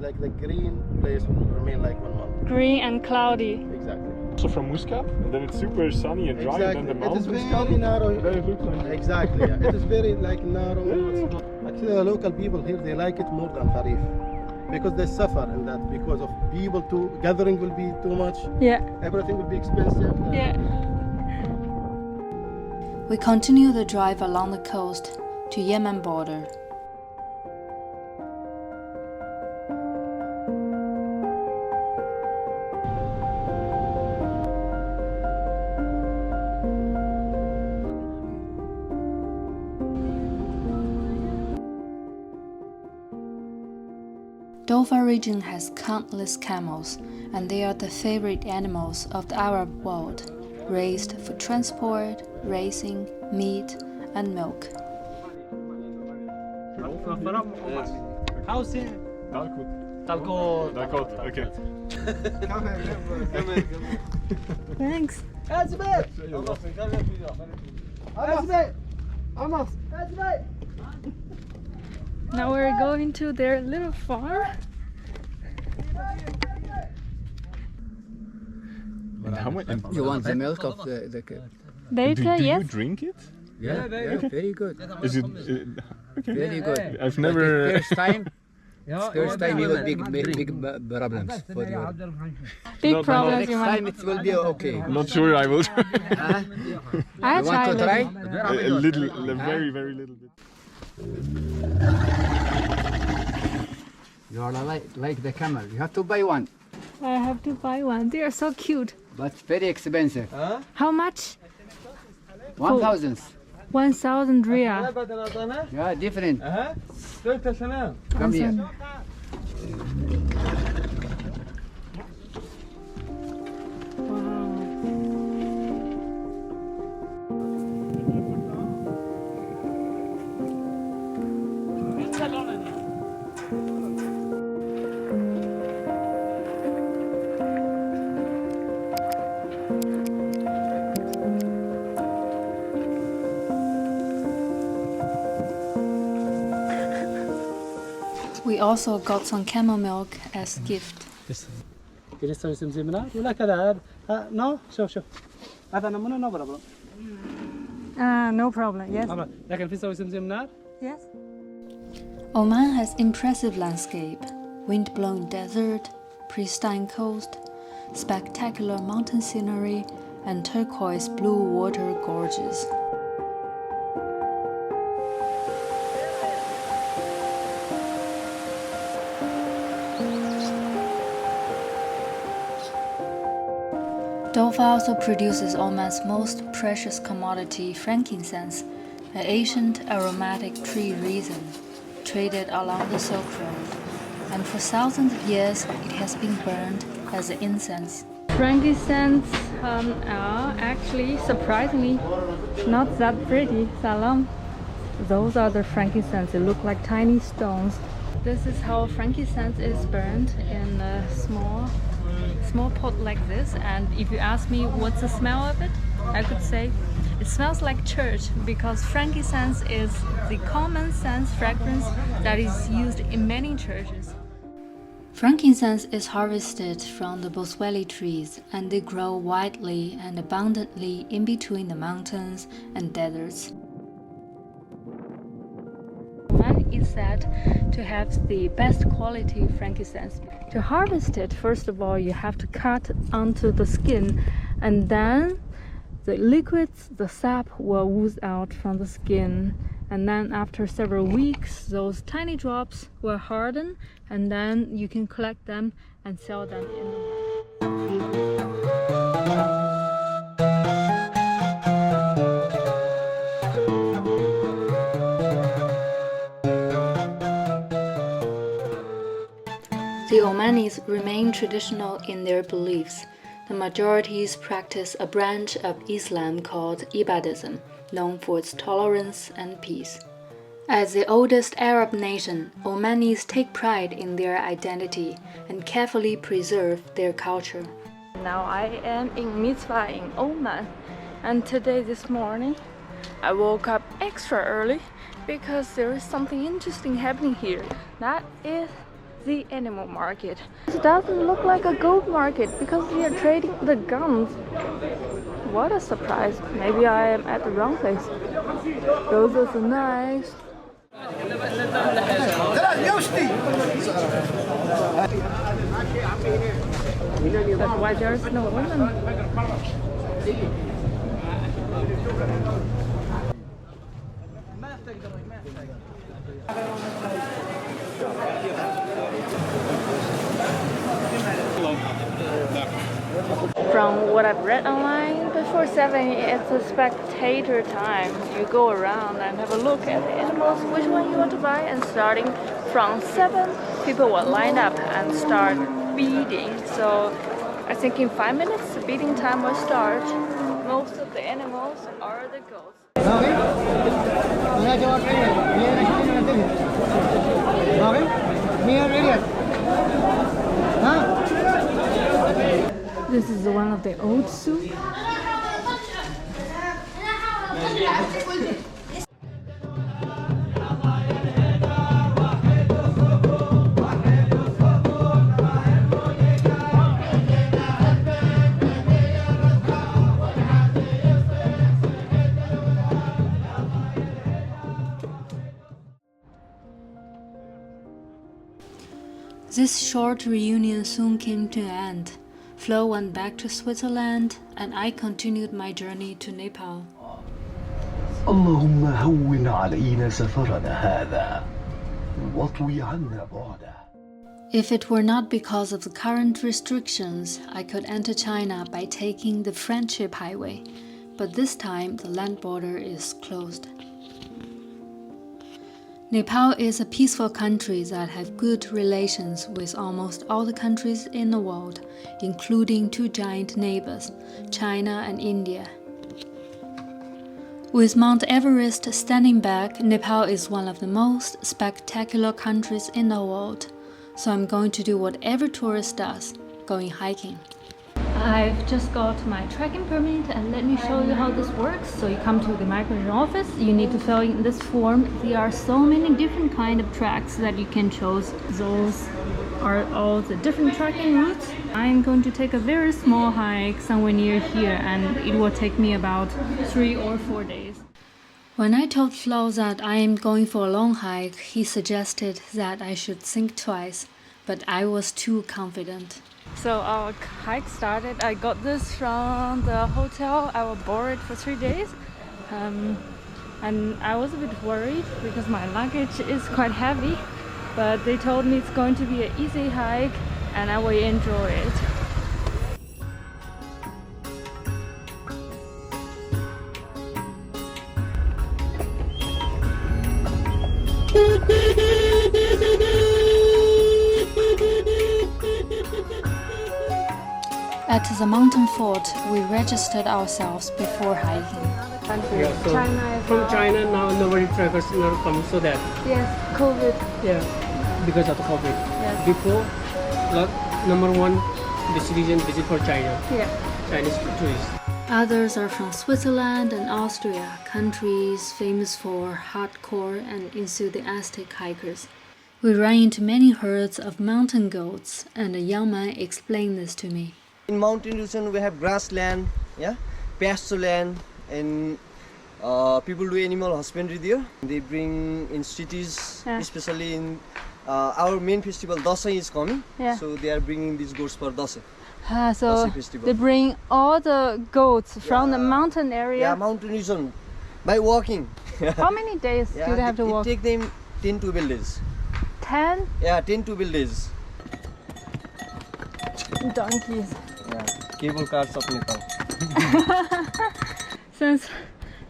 like the green place will remain like 1 month. Green and cloudy. Exactly. Also from Muscat, and then it's super sunny and dry, exactly. and then the mountains come. It is very narrow. Then it looks like exactly. Yeah. It is very like narrow. Actually, the local people here, they like it more than Karif because they suffer in that because of people gathering will be too much. Yeah. Everything will be expensive. Yeah. We continue the drive along the coast to Yemen border. Dofa region has countless camels, and they are the favorite animals of the Arab world, raised for transport, racing, meat, and milk. Okay. Thanks. Now we're going to their little farm. And how much? You want the milk of the kid? Later, do yes. you drink it? Yeah, very good. Is it? Okay. Very good. I've never. First time you will big problems for you. Big problems. Next time it will be okay. Not sure I will try. I You want to try? A little, a very, very little bit. You are like the camel. You have to buy one, I have to buy one. They are so cute. but very expensive. How much? 1,000. 1,000 riyal. Yeah, different. Come here. We also got some camel milk as gift. No problem. Yes. Yes. Oman has impressive landscape, wind-blown desert, pristine coast, spectacular mountain scenery, and turquoise blue water gorges. Dofa also produces Oman's most precious commodity, frankincense, an ancient aromatic tree resin, traded along the Silk Road, and for thousands of years it has been burned as incense. Frankincense are actually surprisingly not that pretty. Salam. Those are the frankincense. They look like tiny stones. This is how frankincense is burned in a small pot like this, and if you ask me what's the smell of it, I could say it smells like church, because frankincense is the common sense fragrance that is used in many churches. Frankincense is harvested from the boswellia trees, and they grow widely and abundantly in between the mountains and deserts. Oman is said to have the best quality frankincense. To harvest it, first of all, you have to cut onto the skin, and then the liquids, the sap, will ooze out from the skin. And then after several weeks, those tiny drops will harden, and then you can collect them and sell them in the market. The Omanis remain traditional in their beliefs. The majorities practice a branch of Islam called Ibadism, known for its tolerance and peace. As the oldest Arab nation, Omanis take pride in their identity and carefully preserve their culture. Now I am in Mitzvah in Oman, and today this morning I woke up extra early because there is something interesting happening here. That is the animal market. It doesn't look like a goat market because we are trading the guns. What a surprise. Maybe I am at the wrong place. Those are so nice. That's why there's no women. From what I've read online, before 7 it's a spectator time. You go around and have a look at the animals, which one you want to buy, and starting from 7, people will line up and start beating. So I think in 5 minutes the beating time will start. Most of the animals are the goats. This is one of the oat soup. This short reunion soon came to an end. Flo went back to Switzerland, and I continued my journey to Nepal. اللهم هون علينا سفرنا هذا واطوي عنا بعده. If it were not because of the current restrictions, I could enter China by taking the Friendship Highway, but this time the land border is closed. Nepal is a peaceful country that has good relations with almost all the countries in the world, including two giant neighbors, China and India. With Mount Everest standing back, Nepal is one of the most spectacular countries in the world. So I'm going to do what every tourist does, going hiking. I've just got my trekking permit, and let me show you how this works. So you come to the migration office, you need to fill in this form. There are so many different kind of tracks that you can choose. Those are all the different trekking routes. I'm going to take a very small hike somewhere near here, and it will take me about 3 or 4 days. When I told Flo that I am going for a long hike, he suggested that I should think twice, but I was too confident. So our hike started. I got this from the hotel. I will borrow it for 3 days. And I was a bit worried because my luggage is quite heavy, but they told me it's going to be an easy hike and I will enjoy it. At the mountain fort, we registered ourselves before hiking. Yeah, so from China now nobody travels now come so that Yes, COVID. yeah because of the COVID. Yes. Before number one the citizen visit for China. Yeah. Chinese tourists. Others are from Switzerland and Austria, countries famous for hardcore and enthusiastic hikers. We ran into many herds of mountain goats, and a young man explained this to me. In mountain region we have grassland, yeah, pasture land, and people do animal husbandry there. They bring in cities, especially in our main festival Dasai is coming, so they are bringing these goats for Dasai. So they bring all the goats from the mountain area. Yeah, mountain region by walking. How many days do they have to walk? It take them 10 to 12 days. 10? Yeah, 10 to 12 days. Donkeys. Yeah, cable cars of Nepal. Since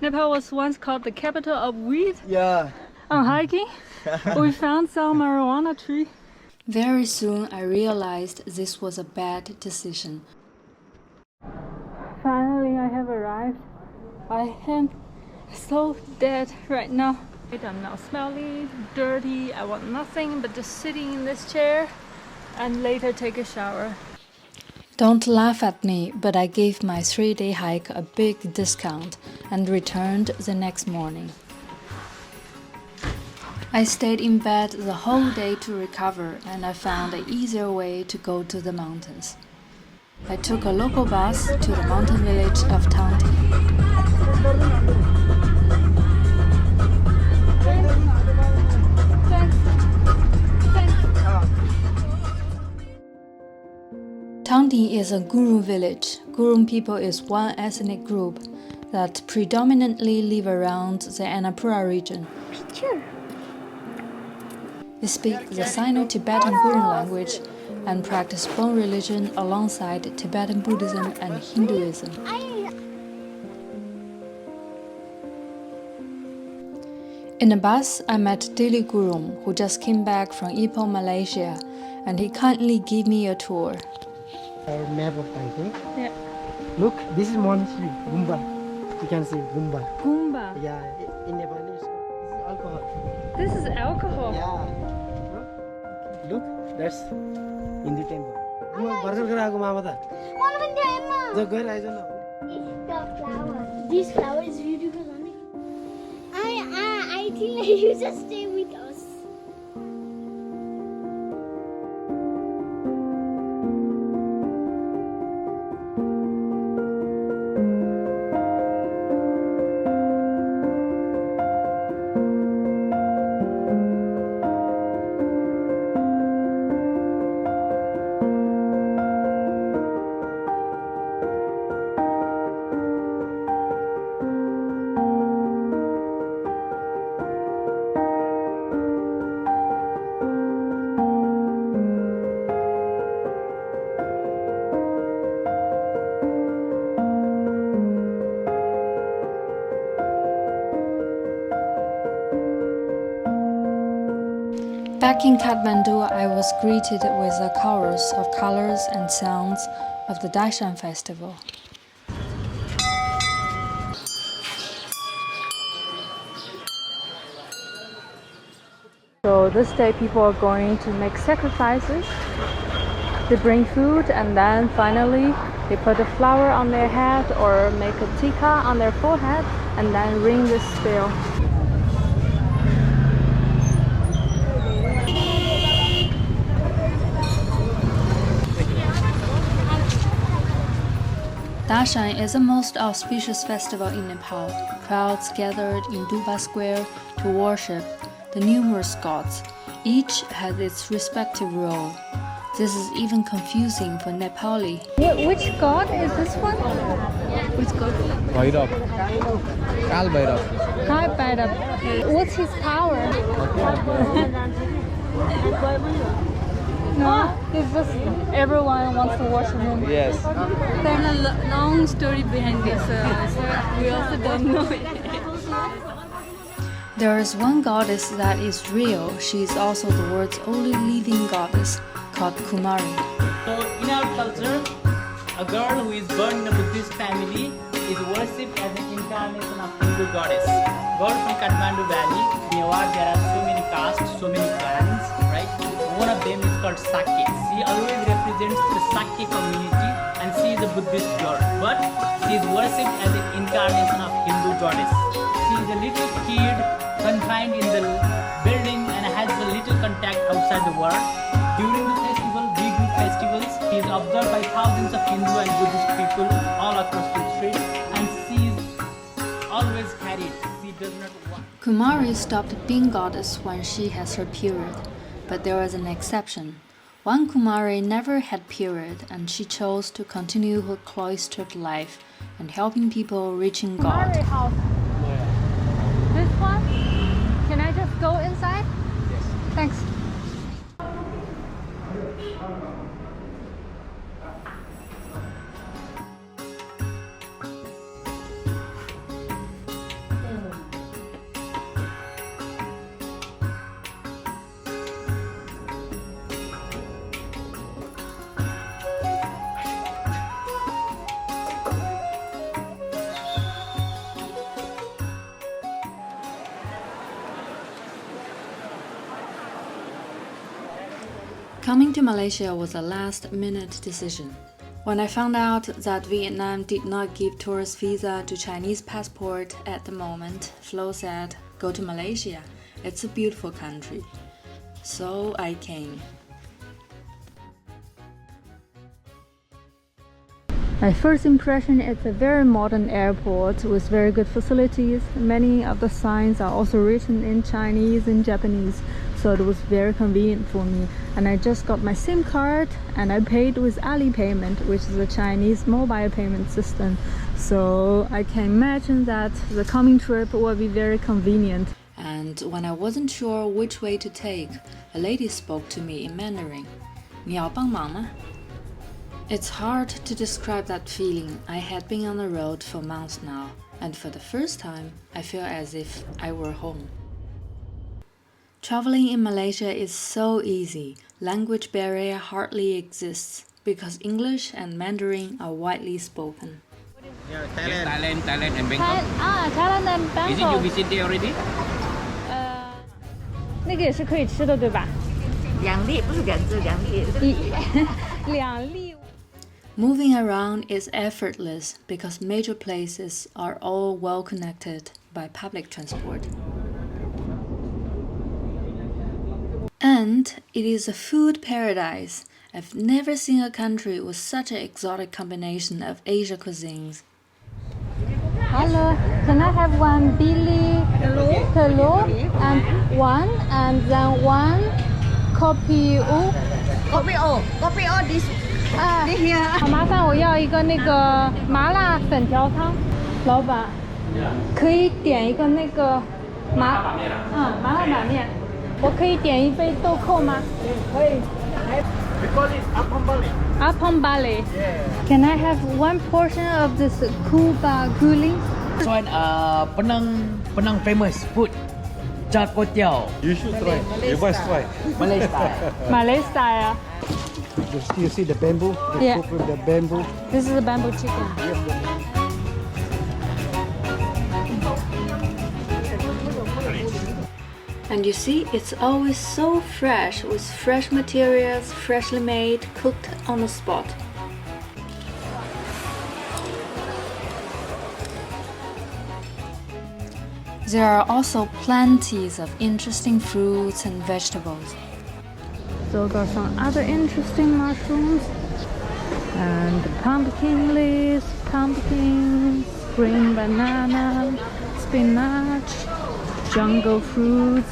Nepal was once called the capital of weed, yeah, on hiking, we found some marijuana tree. Very soon I realized this was a bad decision. Finally, I have arrived. I am so dead right now. I'm now smelly, dirty. I want nothing but just sitting in this chair and later take a shower. Don't laugh at me, but I gave my 3-day hike a big discount and returned the next morning. I stayed in bed the whole day to recover, and I found an easier way to go to the mountains. I took a local bus to the mountain village of Tanti. Tanti is a Gurung village. Gurung people is one ethnic group that predominantly live around the Annapurna region. They speak the Sino-Tibetan Gurung language and practice one religion alongside Tibetan Buddhism and Hinduism. In a bus, I met Dili Gurum, who just came back from Ipoh, Malaysia, and he kindly gave me a tour. Our map of country. Yeah. Look, this is monastery, Gumba. You can see Gumba. Gumba. Yeah, in Nepalese, this is alcohol. This is alcohol. Yeah. Look, that's Hindu temple. This flower is beautiful. I think like you just stay with us. Back in Kathmandu, I was greeted with a chorus of colors and sounds of the Daishan festival. So this day people are going to make sacrifices. They bring food and then finally they put a flower on their head or make a tika on their forehead and then ring this bell. Daishan is the most auspicious festival in Nepal. Crowds gathered in Duba Square to worship the numerous gods. Each has its respective role. This is even confusing for Nepali. Which god is this one? Which god? Bhairav. Kal Bhairav. Kal Bhairav. What's his power? No, it's just everyone wants to worship him. Yes. There's a long story behind this, so we also don't know it. There is one goddess that is real. She is also the world's only living goddess, called Kumari. So in our culture, a girl who is born in a Buddhist family is worshipped as an incarnation of Hindu goddess. Girl from Kathmandu Valley, Mewar, there are so many castes, so many clans, right? One of them is called Sake. She always represents the Sake community and she is a Buddhist girl. But she is worshipped as an incarnation of Hindu goddess. She is a little kid confined in the building and has a little contact outside the world. During the festival, big festivals, she is observed by thousands of Hindu and Buddhist people all across the street and she is always carried. She does not walk. Kumari stopped being goddess when she has her period, but there was an exception. One Kumari never had period and she chose to continue her cloistered life and helping people reaching God. Kumari house. This one? Can I just go inside? Yes. Thanks. Coming to Malaysia was a last-minute decision. When I found out that Vietnam did not give tourist visa to Chinese passport at the moment, Flo said, "Go to Malaysia. It's a beautiful country." So I came. My first impression, it's a very modern airport with very good facilities. Many of the signs are also written in Chinese and Japanese, so it was very convenient for me. And I just got my SIM card and I paid with Ali payment, which is a Chinese mobile payment system. So I can imagine that the coming trip will be very convenient. And when I wasn't sure which way to take, a lady spoke to me in Mandarin. 你要帮忙吗? It's hard to describe that feeling. I had been on the road for months now, and for the first time, I feel as if I were home. Traveling in Malaysia is so easy. Language barrier hardly exists because English and Mandarin are widely spoken. Thailand and Bangkok. Thailand and Bangkok. Is it you visit there already? 那个也是可以吃的，对吧？2粒，不是2只，2粒。2粒。Moving around is effortless because major places are all well connected by public transport. And it is a food paradise. I've never seen a country with such an exotic combination of Asian cuisines. Hello, can I have one bili telur and then one kopi o? Kopi o this. 好麻烦，我要一个那个麻辣粉条汤。老板，可以点一个那个麻辣板面。我可以点一杯豆蔻吗？可以。We call it Apam Bali. Apam Bali. Can I have one portion of this kuba guling? This one Penang famous food. Char kway teow. You should try. You must try. Malay style. Malay style. You see the bamboo? They cook with the bamboo. This is a bamboo chicken. And you see, it's always so fresh, with fresh materials, freshly made, cooked on the spot. There are also plenties of interesting fruits and vegetables. So got some other interesting mushrooms and pumpkin leaves, pumpkins, green banana, spinach, jungle fruits,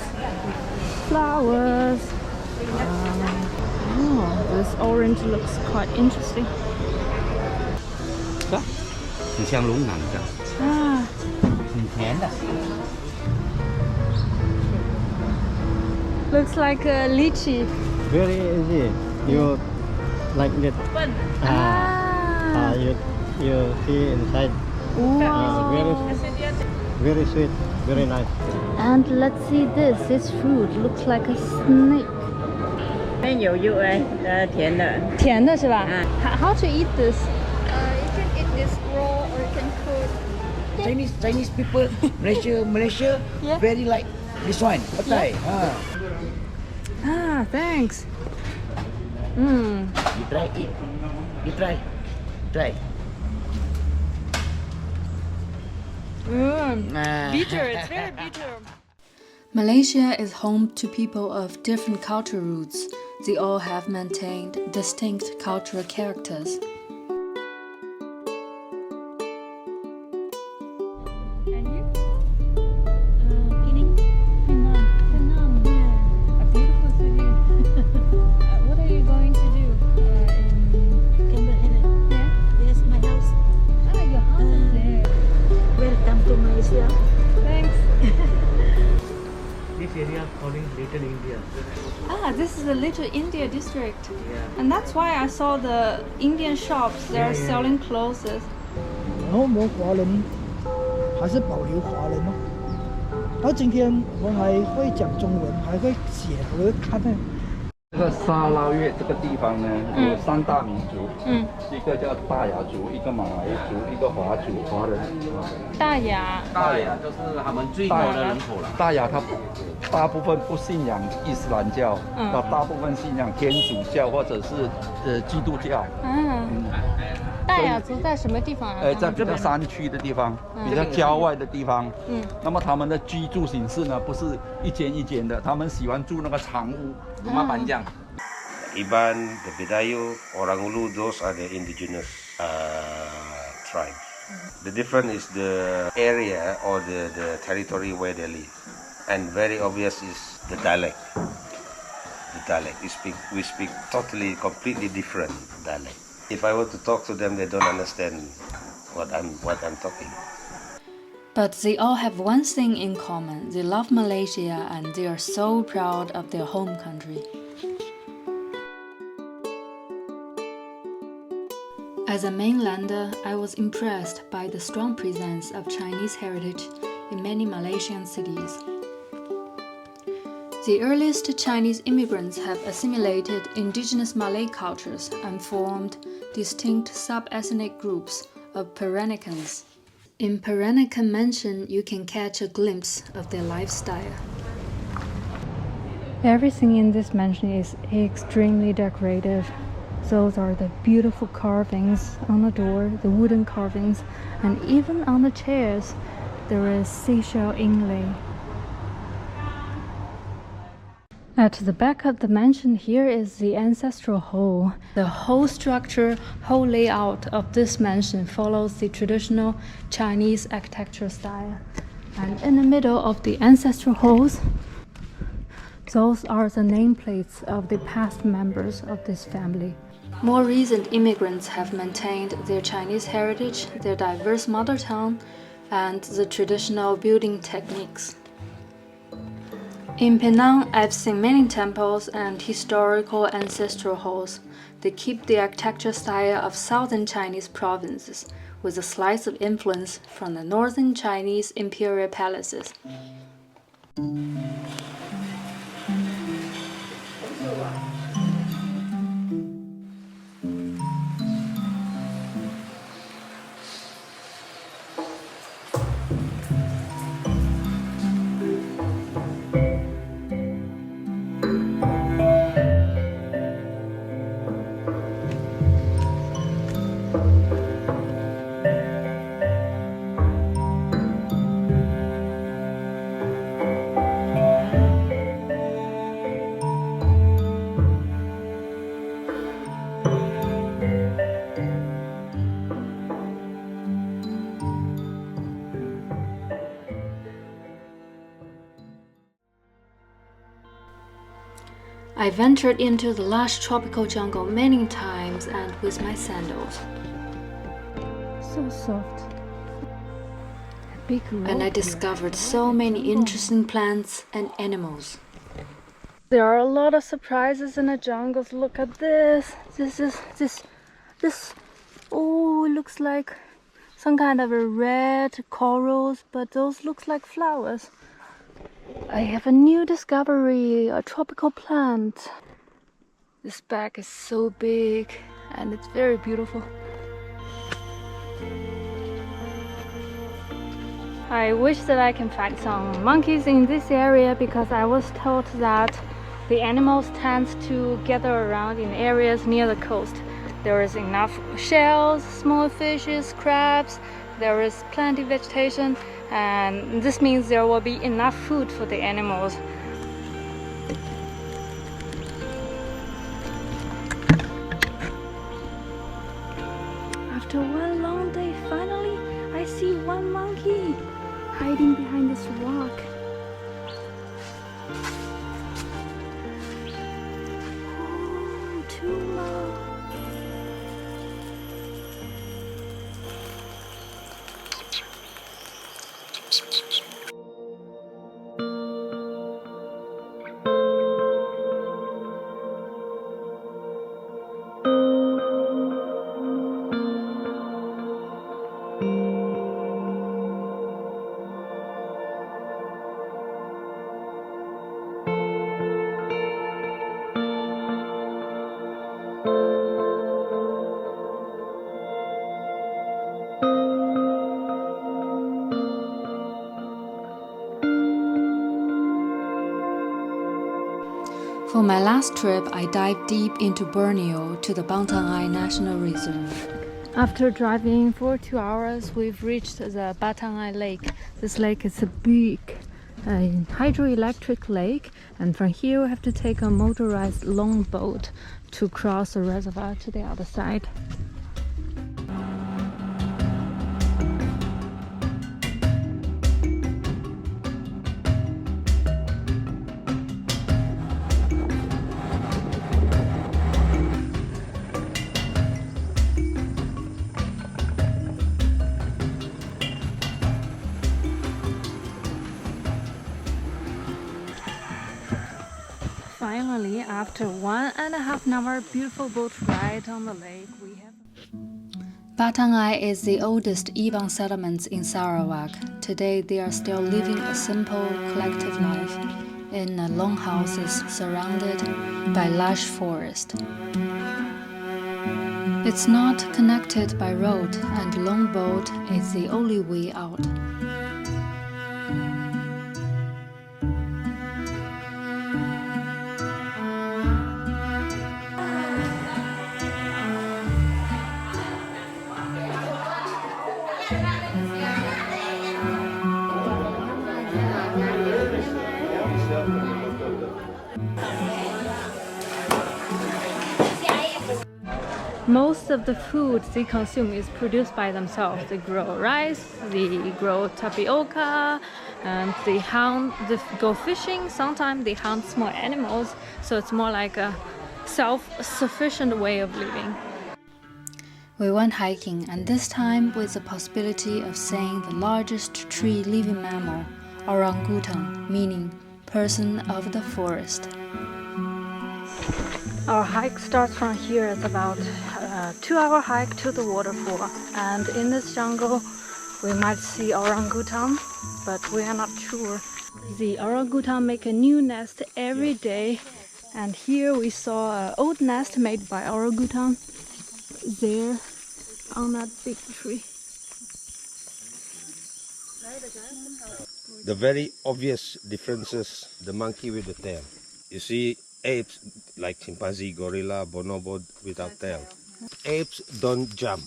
flowers. This orange looks quite interesting. 很像龙眼的，很甜的。Looks like a lychee. Very easy. You like it. You see inside. Very sweet, very nice. And let's see this. This fruit looks like a snake. 有油哎，甜的。甜的是吧？How to eat this? You can eat this raw or you can cook. Chinese people, Malaysia, very like this one. Pattaya. Thanks. You try it. You try. Bitter. It's very bitter. Malaysia is home to people of different cultural roots. They all have maintained distinct cultural characters. And you? Penang. A beautiful city. What are you going to do in Yeah? Yes, my house. your house is there. Welcome to Malaysia. Thanks. This area calling Little India. This is the Little India district. And that's why I saw the Indian shops. They're selling clothes. 然后我们华人还是保留华人哦。然后今天我们还会讲中文，还会写和看呢。这个沙捞越这个地方呢，有3大民族，一个叫大雅族，一个马来族，一个华族，华人。大雅就是他们最多的人口了。大雅它大部分不信仰伊斯兰教，大部分信仰天主教或者是基督教。大雅族在什么地方啊？在比较山区的地方，比较郊外的地方。那么他们的居住形式呢，不是一间一间的，他们喜欢住那个长屋。rumah panjang. Iban, the Bidayu, Orang Ulu, those are the indigenous tribes. The difference is the area or the territory where they live. And very obvious is the dialect. We speak totally, completely different dialect. If I were to talk to them, they don't understand what I'm talking. But they all have one thing in common. They love Malaysia and they are so proud of their home country. As a mainlander, I was impressed by the strong presence of Chinese heritage in many Malaysian cities. The earliest Chinese immigrants have assimilated indigenous Malay cultures and formed distinct sub-ethnic groups of Perenicans. In Perenican Mansion, you can catch a glimpse of their lifestyle. Everything in this mansion is extremely decorative. Those are the beautiful carvings on the door, the wooden carvings, and even on the chairs, there is seashell inlay. At the back of the mansion here is the ancestral hall. The whole structure, whole layout of this mansion follows the traditional Chinese architecture style. And in the middle of the ancestral halls, those are the nameplates of the past members of this family. More recent immigrants have maintained their Chinese heritage, their diverse mother tongue, and the traditional building techniques. In Penang, I've seen many temples and historical ancestral halls. They keep the architecture style of southern Chinese provinces, with a slice of influence from the northern Chinese imperial palaces. I ventured into the lush tropical jungle many times and with my sandals. So soft. Big and I discovered so many interesting plants and animals. There are a lot of surprises in the jungles. Look at this. This. Oh, it looks like some kind of a red corals, but those looks like flowers. I have a new discovery, a tropical plant. This bag is so big and it's very beautiful. I wish that I can find some monkeys in this area because I was told that the animals tend to gather around in areas near the coast. There is enough shells, small fishes, crabs, there is plenty of vegetation, and this means there will be enough food for the animals. After one long day, finally I see one monkey hiding behind this rock. Oh, two more. For my last trip, I dived deep into Borneo to the Batangai National Reserve. After driving for 2 hours, we've reached the Batangai Lake. This lake is a big hydroelectric lake, and from here we have to take a motorized longboat to cross the reservoir to the other side. Finally, after 1.5 hour beautiful boat ride on the lake, we have... Batangai is the oldest Iban settlement in Sarawak. Today, they are still living a simple, collective life. in longhouses surrounded by lush forest. It's not connected by road, and longboat is the only way out. Most of the food they consume is produced by themselves. They grow rice, they grow tapioca, and they go fishing. Sometimes they hunt small animals, so it's more like a self-sufficient way of living. We went hiking, and this time with the possibility of seeing the largest tree-living mammal, orangutan, meaning person of the forest. Our hike starts from here. It's about a 2-hour hike to the waterfall, and in this jungle we might see orangutan, but we are not sure. The orangutan make a new nest every day, and here we saw an old nest made by orangutan there on that big tree. The very obvious differences, the monkey with the tail. You see apes like chimpanzee, gorilla, bonobo without tail. Apes don't jump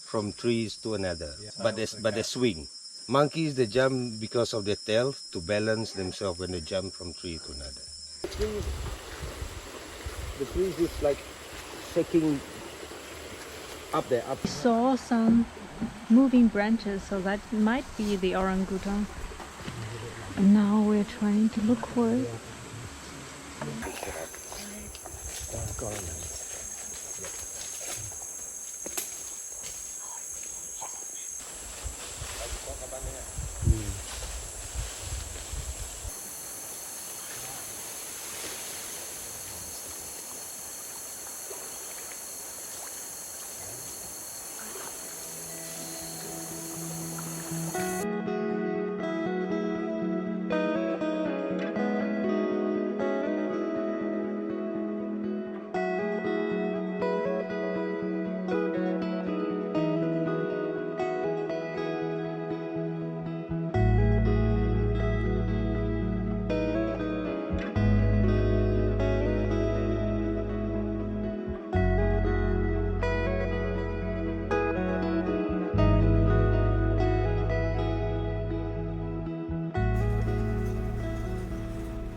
from trees to another, but they swing. Monkeys, they jump because of their tail to balance themselves when they jump from tree to another. The trees is like shaking up there. Up. Saw some moving branches, so that might be the orangutan. And now we're trying to look for it.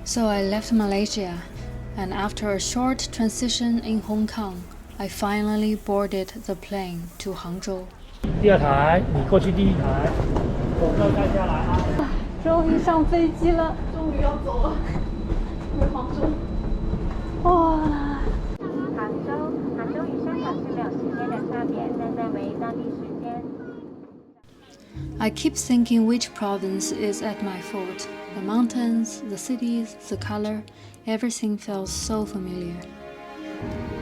So I left Malaysia, and after a short transition in Hong Kong, I finally boarded the plane to Hangzhou. 第二台，你过去第一台，我们再下来啊。终于上飞机了，终于要走了，回杭州。哇！杭州与香港是没有时间的差别，现在为当地时间。I keep thinking which province is at my fault. The mountains, the cities, the color, everything feels so familiar.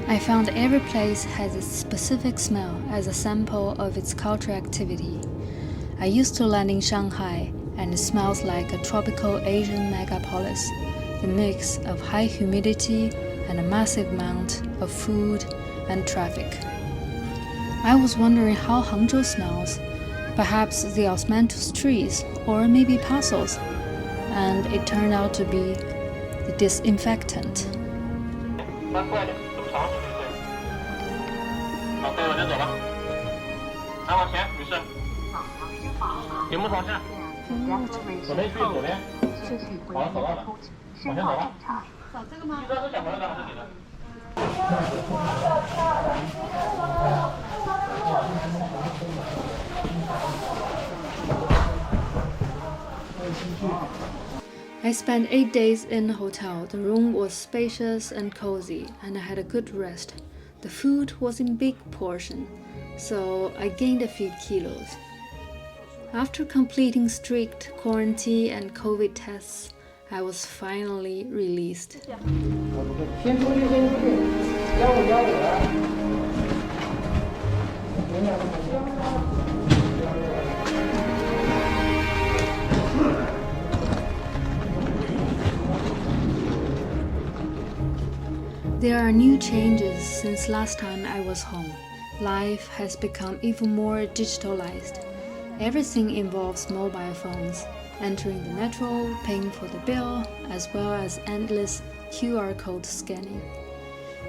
I found every place has its specific smell as a sample of its cultural activity. I used to land in Shanghai, and it smells like a tropical Asian megapolis, the mix of high humidity and a massive amount of food and traffic. I was wondering how Hangzhou smells, perhaps the osmanthus trees, or maybe parcels, and it turned out to be the disinfectant. 快点，这么长。好，可以往前走了。来，往前，女士。屏幕朝下。左边去，左边。好了，走到了。往前走了。找这个吗？这是小朋友的还是你的？ I spent 8 days in a hotel. The room was spacious and cozy, and I had a good rest. The food was in big portion, so I gained a few kilos. After completing strict quarantine and COVID tests, I was finally released. There are new changes since last time I was home. Life has become even more digitalized. Everything involves mobile phones, entering the metro, paying for the bill, as well as endless QR code scanning.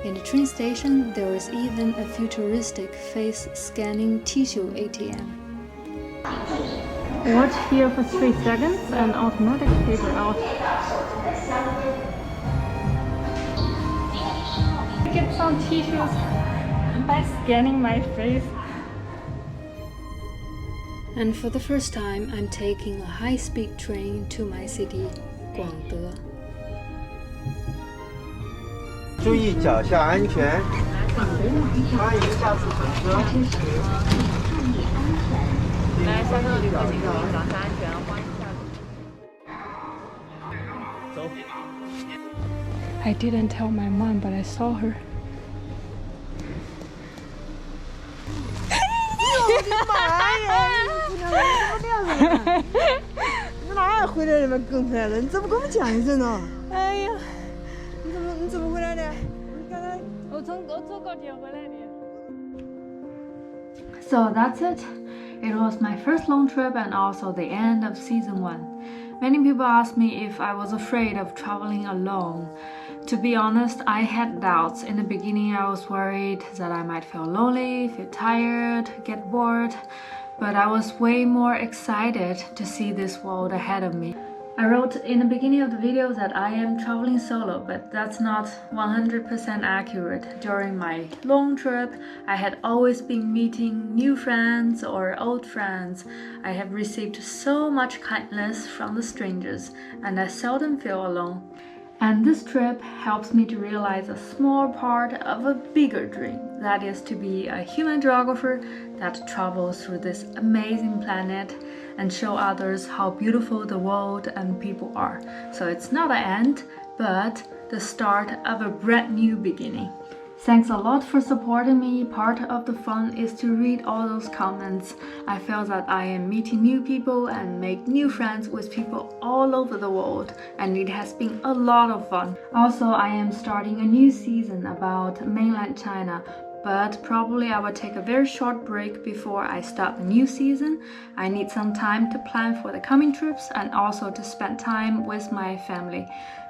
In the train station, there is even a futuristic face-scanning tissue ATM. Watch here for 3 seconds and automatic paper out. Get some tissues by scanning my face. And for the first time, I'm taking a high-speed train to my city, Guangde. 注意脚下安全，欢迎下次乘车。来，下车的旅客请注意脚下安全，欢迎下车。走。I didn't tell my mom, but I saw her. 我的妈呀！你哪回来的嘛？更快了！你怎么跟我们讲一声呢？哎呀，你怎么回来的？你刚才我坐高铁回来的。 So that's it. It was my first long trip and also the end of season 1. Many people asked me if I was afraid of traveling alone. To be honest, I had doubts. In the beginning, I was worried that I might feel lonely, feel tired, get bored, but I was way more excited to see this world ahead of me. I wrote in the beginning of the video that I am traveling solo, but that's not 100% accurate. During my long trip, I had always been meeting new friends or old friends. I have received so much kindness from the strangers, and I seldom feel alone. And this trip helps me to realize a small part of a bigger dream, that is to be a human geographer that travels through this amazing planet and show others how beautiful the world and people are. So it's not an end, but the start of a brand new beginning. Thanks a lot for supporting me. Part of the fun is to read all those comments. I feel that I am meeting new people and make new friends with people all over the world, and it has been a lot of fun. Also, I am starting a new season about mainland China, but probably I will take a very short break before I start the new season. I need some time to plan for the coming trips and also to spend time with my family.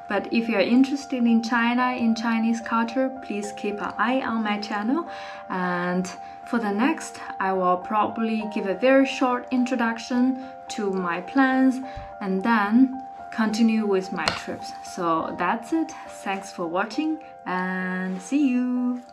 But if you're interested in China, in Chinese culture, please keep an eye on my channel. And for the next, I will probably give a very short introduction to my plans and then continue with my trips. So that's it. Thanks for watching and see you.